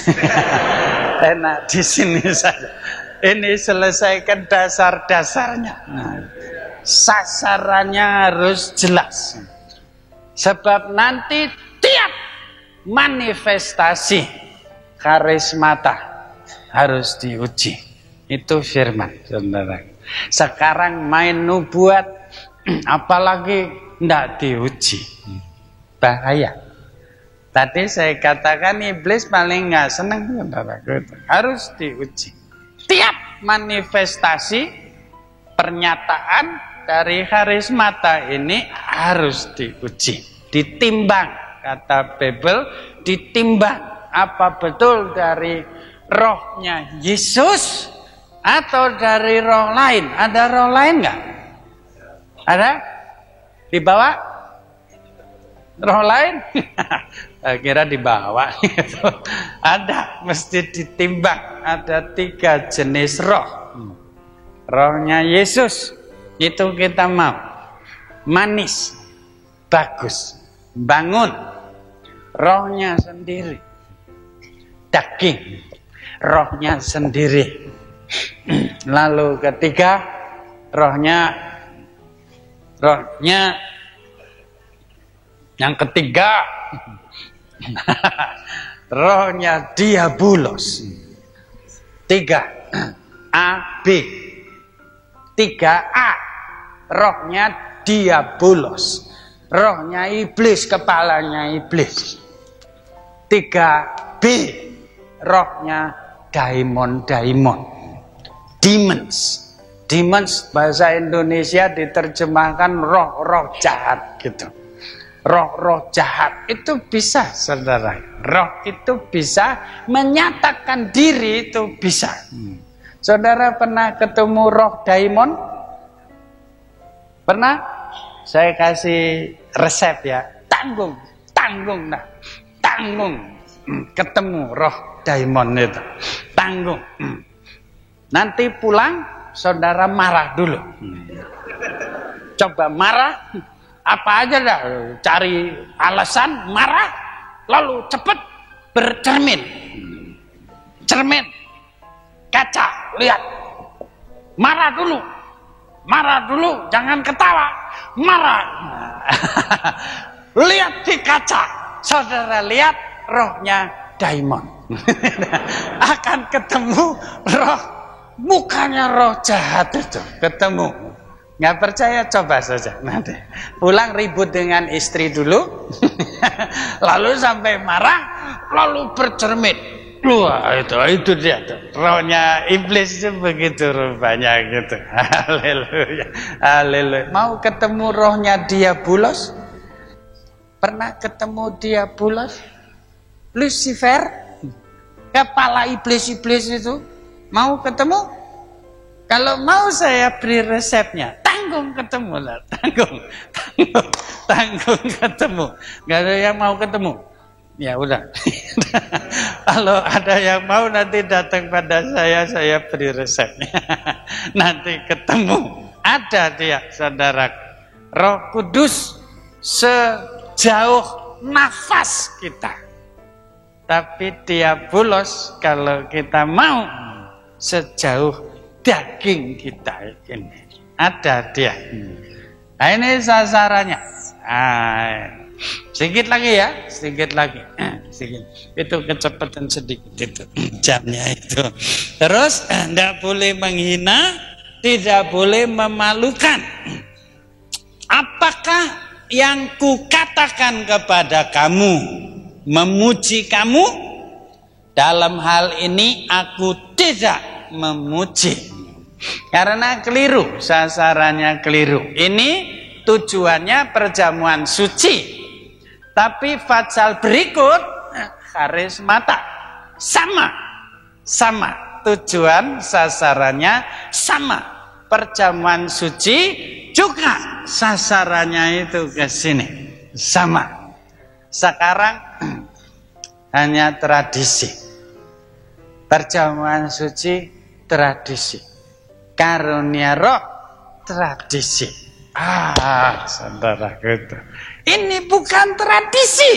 Enak di sini saja. Ini selesaikan dasar-dasarnya. Sasarannya harus jelas. Sebab nanti tiap manifestasi karismata harus diuji. Itu firman, saudara. Sekarang main nubuat, apalagi tidak diuji. Bahaya. Tadi saya katakan iblis paling nggak senang, saudara. Harus diuji. Tiap manifestasi pernyataan dari karismata ini harus diuji, ditimbang. Kata Bible, ditimbang apa betul dari rohnya Yesus atau dari roh lain. Ada roh lain nggak? Ada? Dibawa? Roh lain? Kira dibawa. Ada, mesti ditimbang. Ada 3 jenis roh. Rohnya Yesus itu kita mau manis, bagus, bangun. Rohnya sendiri daging, rohnya sendiri. Lalu ketiga, rohnya yang ketiga rohnya diabolos. 3, A, B. 3A, rohnya diabolos, rohnya iblis, kepalanya iblis. 3B, rohnya daimon, demons. Demons bahasa Indonesia diterjemahkan roh-roh jahat gitu. Roh-roh jahat itu bisa, saudara. Roh itu bisa menyatakan diri, itu bisa. Saudara pernah ketemu roh daimon? Pernah? Saya kasih resep ya. Tanggung. Nah, tanggung. Ketemu roh daimon itu. Tanggung. Nanti pulang, saudara marah dulu. Coba marah. Apa aja dah, cari alasan, marah, lalu cepat bercermin. Cermin, kaca, lihat. Marah dulu, jangan ketawa. Marah. Lihat di kaca. Saudara lihat rohnya daimon. Akan ketemu roh, mukanya roh jahat itu. Ketemu. Nggak percaya, coba saja nanti. Pulang ribut dengan istri dulu, lalu sampai marah, lalu bercermin. Wah, itu dia tuh. Rohnya iblis itu begitu rupanya gitu. Haleluya. Haleluya. Mau ketemu rohnya diabolos? Pernah ketemu diabolos? Lucifer? Kepala iblis-iblis itu? Mau ketemu? Kalau mau saya beri resepnya. Tanggung ketemu lah, tanggung ketemu. Gak ada yang mau ketemu. Ya udah. Kalau ada yang mau nanti datang pada saya beri resepnya. Nanti ketemu. Ada dia, saudara. Roh Kudus sejauh nafas kita. Tapi diabolos kalau kita mau sejauh daging kita ini. Ada dia. Nah, ini sasarannya. Sedikit lagi ya, sedikit lagi. Sedikit. Itu kecepatan sedikit itu jamnya itu. Terus tidak boleh menghina, tidak boleh memalukan. Apakah yang kukatakan kepada kamu memuji kamu? Dalam hal ini aku tidak memuji. Karena keliru, sasarannya keliru. Ini tujuannya perjamuan suci. Tapi fatsal berikut, karismata. Sama. Tujuan sasarannya sama. Perjamuan suci juga sasarannya itu ke sini. Sama. Sekarang hanya tradisi. Perjamuan suci tradisi. Karunia roh tradisi. Saudara gitu. Ini bukan tradisi.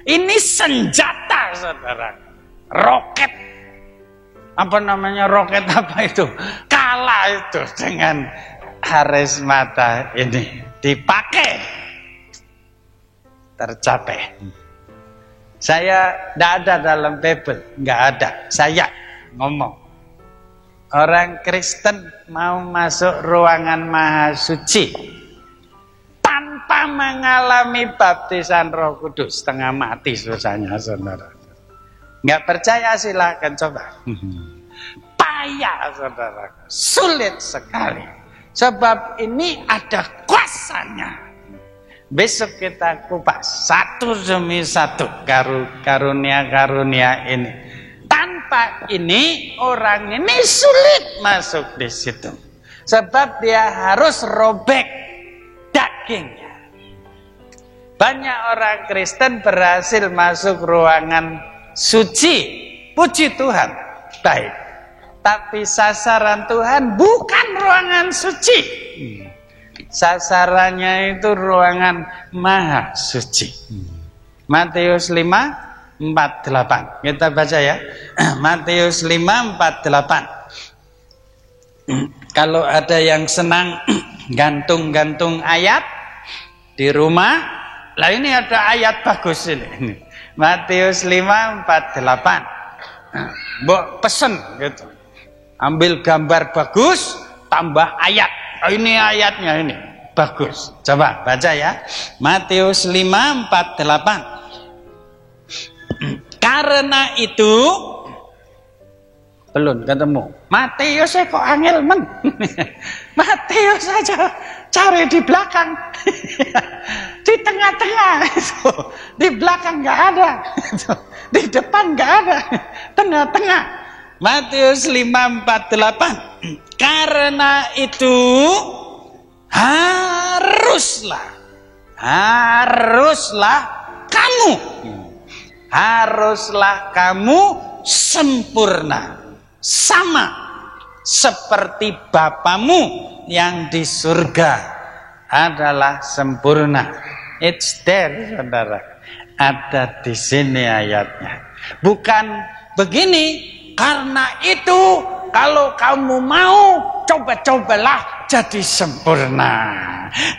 Ini senjata, saudara. Roket. Apa namanya roket apa itu? Kalah itu dengan karismata ini. Dipakai. Tercapai. Saya tidak ada dalam Bible. Nggak ada. Saya ngomong. Orang Kristen mau masuk ruangan maha suci tanpa mengalami baptisan Roh Kudus, setengah mati susahnya, saudara. Nggak percaya silakan coba. Payah, saudara. Sulit sekali. Sebab ini ada kuasanya. Besok kita kupas satu demi satu karunia-karunia ini. Tanpa ini orang ini sulit masuk di situ. Sebab dia harus robek dagingnya. Banyak orang Kristen berhasil masuk ruangan suci. Puji Tuhan. Baik. Tapi sasaran Tuhan bukan ruangan suci. Sasarannya itu ruangan maha suci. Matius 5:48. Kita baca ya. Matius 5:48. Kalau ada yang senang gantung-gantung ayat di rumah, lah ini ada ayat bagus ini. Matius 5:48. Mbok pesen gitu. Ambil gambar bagus, tambah ayat. Oh, ini ayatnya ini. Bagus. Coba baca ya. Matius 5:48. Karena itu belum ketemu. Matius kok angel men. Matius saja cari di belakang. Di tengah-tengah itu. Di belakang enggak ada. Di depan enggak ada. Tengah-tengah. Matius 5:48. Karena itu haruslah kamu sempurna sama seperti Bapamu yang di surga adalah sempurna. It's there, saudara. Ada di sini ayatnya. Bukan begini, karena itu kalau kamu mau, coba-cobalah jadi sempurna.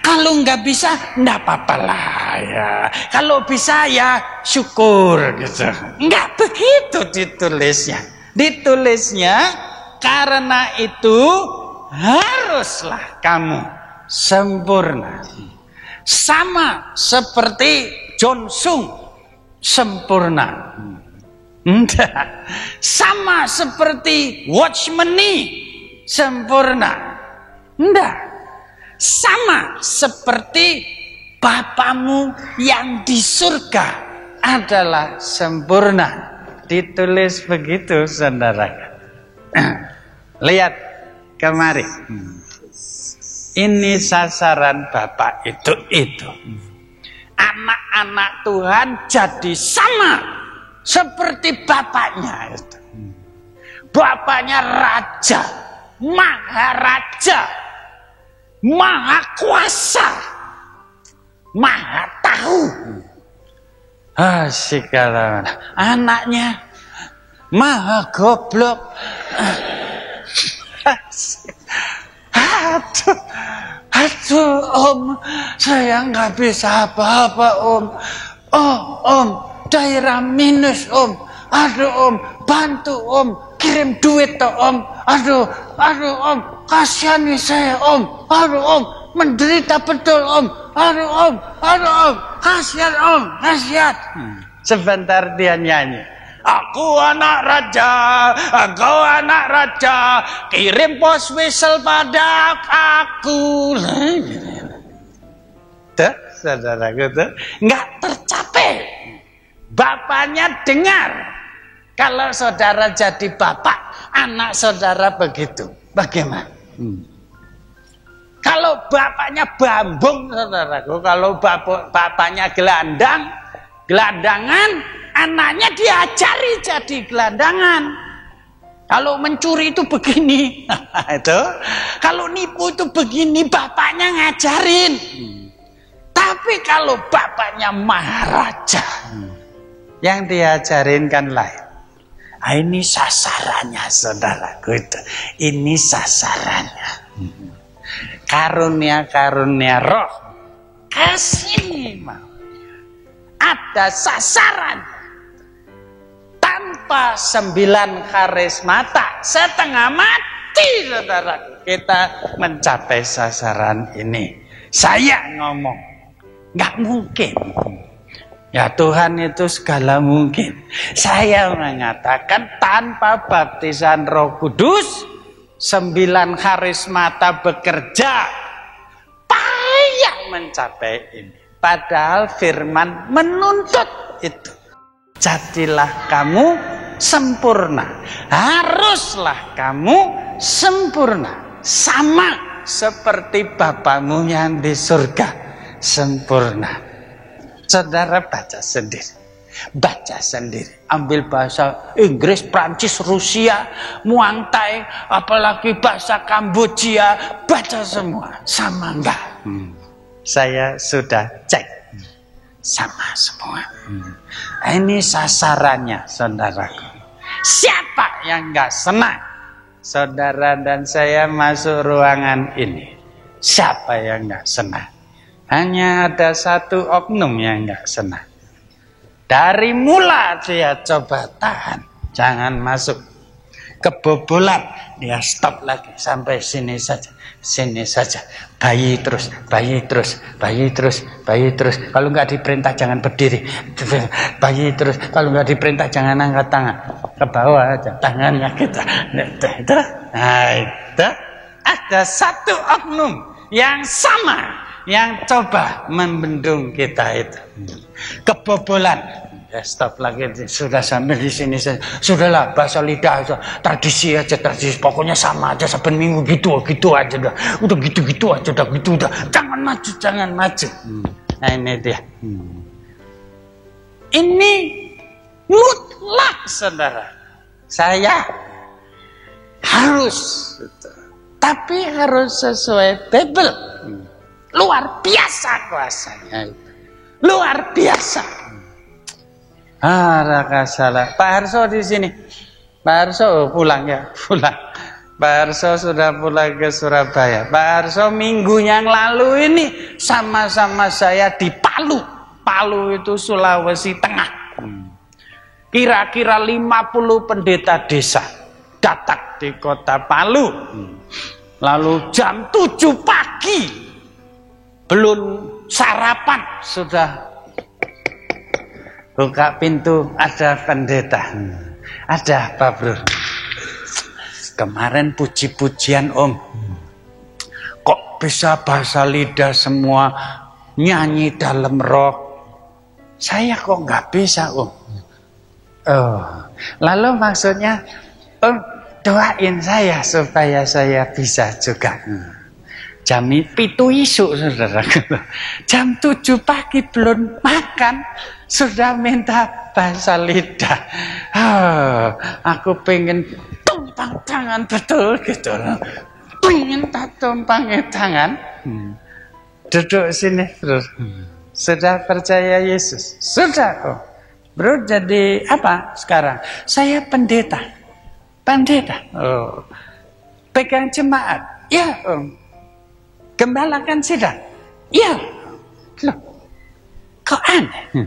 Kalau nggak bisa, nggak apa-apa lah ya. Kalau bisa ya syukur gitu. Nggak begitu ditulisnya. Ditulisnya karena itu haruslah kamu sempurna. Sama seperti John Sung sempurna. Enggak. Sama seperti Watchman Nee sempurna. Enggak. Sama seperti Bapamu yang di surga adalah sempurna. Ditulis begitu, saudara. Lihat kemari. Ini sasaran Bapak itu. Anak-anak Tuhan jadi sama seperti Bapaknya itu. Bapaknya raja, maharaja, maha kuasa, maha tahu. Segala anaknya maha goblok. Aduh, Om, saya nggak bisa apa-apa, Om. Oh, Om, daerah minus, Om. Aduh, Om, bantu, Om, kirim duit toh, Om. Aduh, Om, kasihan nih saya, Om. Aduh, Om, menderita betul, Om. Aduh, Om, kasihan, Om, kasihan. Sebentar dia nyanyi. Aku anak raja, engkau anak raja, kirim pos whistle pada aku. Tuh, saudaraku tuh, nggak tercapai. Bapaknya dengar. Kalau saudara jadi bapak, anak saudara begitu. Bagaimana? Kalau bapaknya bambung, saudaraku, kalau bapaknya gelandangan, anaknya diajari jadi gelandangan. Kalau mencuri itu begini, itu. Kalau nipu itu begini, bapaknya ngajarin. Tapi kalau bapaknya maharaja, yang diajarin kan lain. Ini sasarannya, saudaraku itu. Ini sasarannya. Karunia roh, kasih mau. Ada sasaran. Tanpa 9 karismata, setengah mati, saudaraku. Kita mencapai sasaran ini. Saya ngomong, nggak mungkin. Ya Tuhan itu segala mungkin. Saya mengatakan tanpa baptisan Roh Kudus, 9 karismata bekerja, payah mencapai ini. Padahal firman menuntut itu. Jadilah kamu sempurna. Haruslah kamu sempurna. Sama seperti Bapamu yang di surga sempurna. Saudara baca sendiri. Baca sendiri. Ambil bahasa Inggris, Prancis, Rusia, Muang Thai, apalagi bahasa Kamboja. Baca semua. Sama enggak? Saya sudah cek. Sama semua. Ini sasarannya, saudaraku. Siapa yang enggak senang saudara dan saya masuk ruangan ini? Siapa yang enggak senang? Hanya ada satu oknum yang enggak senang. Dari mula dia coba tahan, jangan masuk. kebobolan, dia stop lagi sampai sini saja, sini saja. Bayi terus, bayi terus, bayi terus, bayi terus. Kalau nggak diperintah jangan berdiri, bayi terus. Kalau nggak diperintah jangan angkat tangan, ke bawah aja tangannya kita. Nah, itu ada satu oknum yang sama yang coba membendung kita itu. Kebobolan. Ya stop lagi, sudah sampai di sini saja. Sudahlah, bahasa lidah aja, tradisi aja, tradisi. Pokoknya sama aja, saben minggu gitu aja dah. Udah gitu aja dah, gitu udah. Jangan maju, jangan maju. Nah ini dia. Ini mutlak, saudara. Saya harus, tapi harus sesuai Bible. Luar biasa kuasanya. Luar biasa. Salah. Pak Harso di sini. Pak Harso pulang ya, pulang. Pak Harso sudah pulang ke Surabaya. Pak Harso minggu yang lalu ini sama-sama saya di Palu. Palu itu Sulawesi Tengah. Kira-kira 50 pendeta desa datang di kota Palu. Lalu jam 7 pagi belum sarapan sudah buka pintu, ada pendeta. Ada apa bro? Kemarin puji-pujian om, kok bisa bahasa lidah semua, nyanyi dalam roh? Saya kok nggak bisa om. Oh, lalu maksudnya om doain saya supaya saya bisa juga. Jam 7 isuk saudara. Jam 7 pagi belum makan sudah minta bahasa lidah. Aku pengen tumpang tangan betul gitu. Pengen tak tumpangi tangan. Duduk sini bro. Sudah percaya Yesus? Sudah kok. Bro jadi apa sekarang? Saya pendeta. Pendeta. Oh. Pegang jemaat. Ya om. Gembalakan sidang. Iya. Loh. Kok aneh?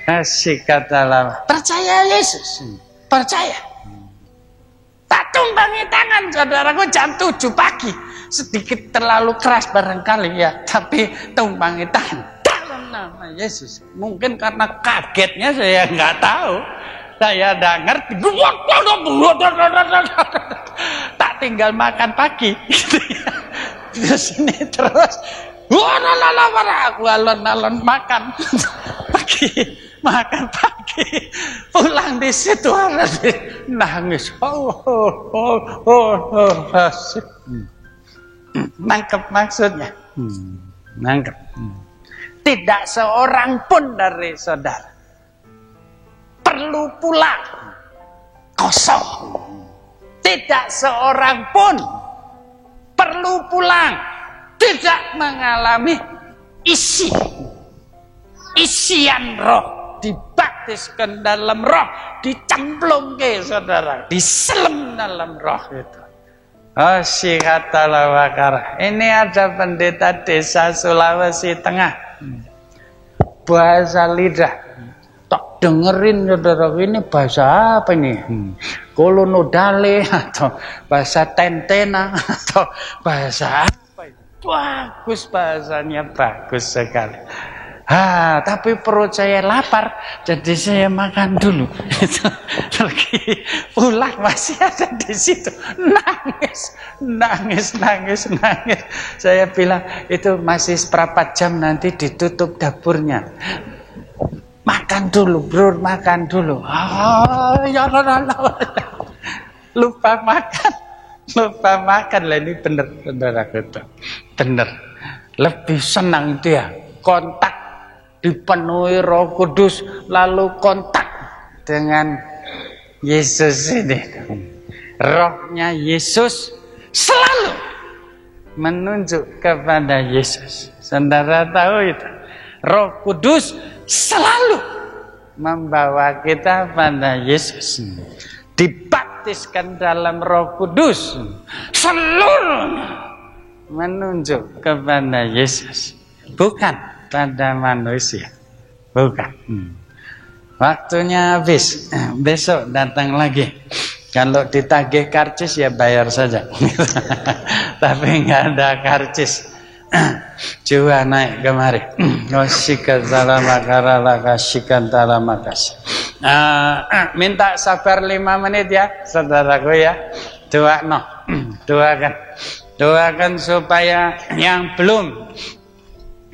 Asik kata lama. Percaya Yesus. Percaya. Tak tumpangi tangan saudaraku jam 7 pagi. Sedikit terlalu keras barangkali ya. Tapi tumpangi tangan. Dalam nama Yesus. Mungkin karena kagetnya saya nggak tahu. Saya nggak ngerti. Tak tinggal makan pagi. Gitu ya. Di sini terus aku alon-alon makan pagi, makan pagi, pulang di situ nangis. Nangkep maksudnya, nangkep. Tidak seorang pun dari saudara perlu pulang kosong. Tidak seorang pun perlu pulang tidak mengalami isian roh, dibaptiskan dalam roh, dicemplung ke saudara, diselam dalam roh itu. Oh syikatalah wakara. Ini ada pendeta desa Sulawesi Tengah, bahasa lidah. Tak dengerin saudara, ini bahasa apa ini? Kolonodale atau bahasa tentena atau bahasa apa ini? Bagus bahasanya, bagus sekali. Tapi perut saya lapar, jadi saya makan dulu. Lagi pulang masih ada di situ, nangis. Saya bilang itu masih seperempat jam nanti ditutup dapurnya. Makan dulu bro, makan dulu. Lupa makan lah, ini bener aku. Bener. Lebih senang dia kontak, dipenuhi Roh Kudus, lalu kontak dengan Yesus ini. Rohnya Yesus selalu menunjuk kepada Yesus. Saudara tahu itu? Roh Kudus selalu membawa kita pada Yesus. Dibaptiskan dalam Roh Kudus, seluruhnya menunjuk kepada Yesus, bukan pada manusia. Bukan. Waktunya habis. Besok datang lagi. Kalau ditagih karcis ya bayar saja. Tapi nggak ada karcis. Coba naik kemari. Wasikatala makara lakasikan makas. Minta sabar 5 menit ya, saudaraku ya. Doakan supaya yang belum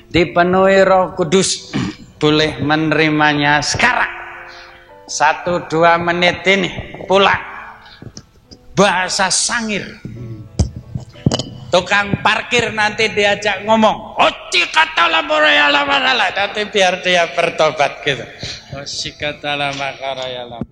dipenuhi Roh Kudus boleh menerimanya sekarang. 1-2 menit ini pulang. Bahasa Sangir. Tukang parkir nanti diajak ngomong, "Oci katala borayala marala." Nanti biar dia bertobat gitu. Oci katala makarayala.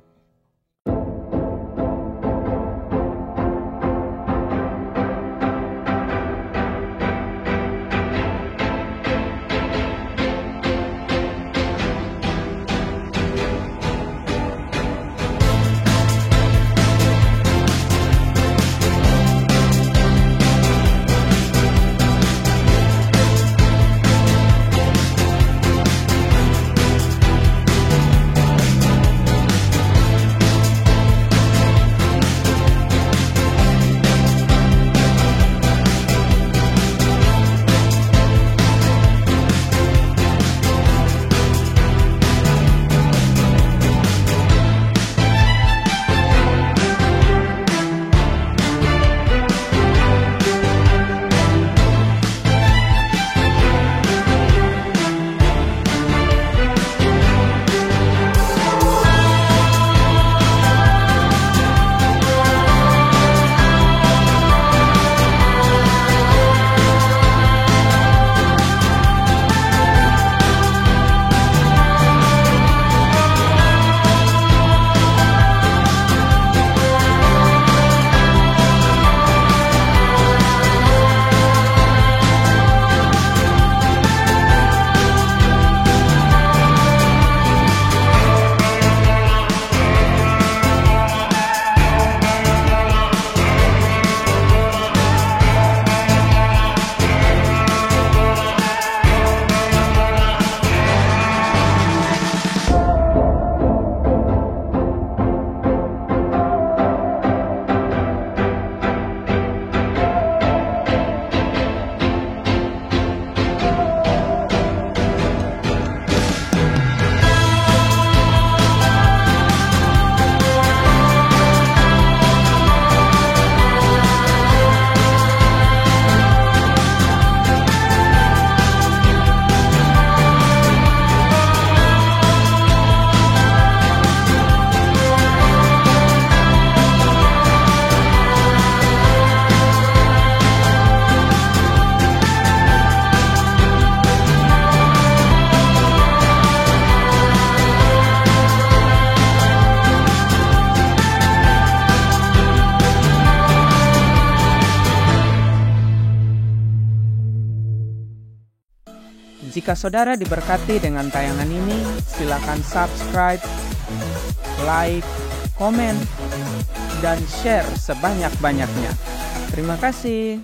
Jika saudara diberkati dengan tayangan ini, silakan subscribe, like, komen, dan share sebanyak-banyaknya. Terima kasih.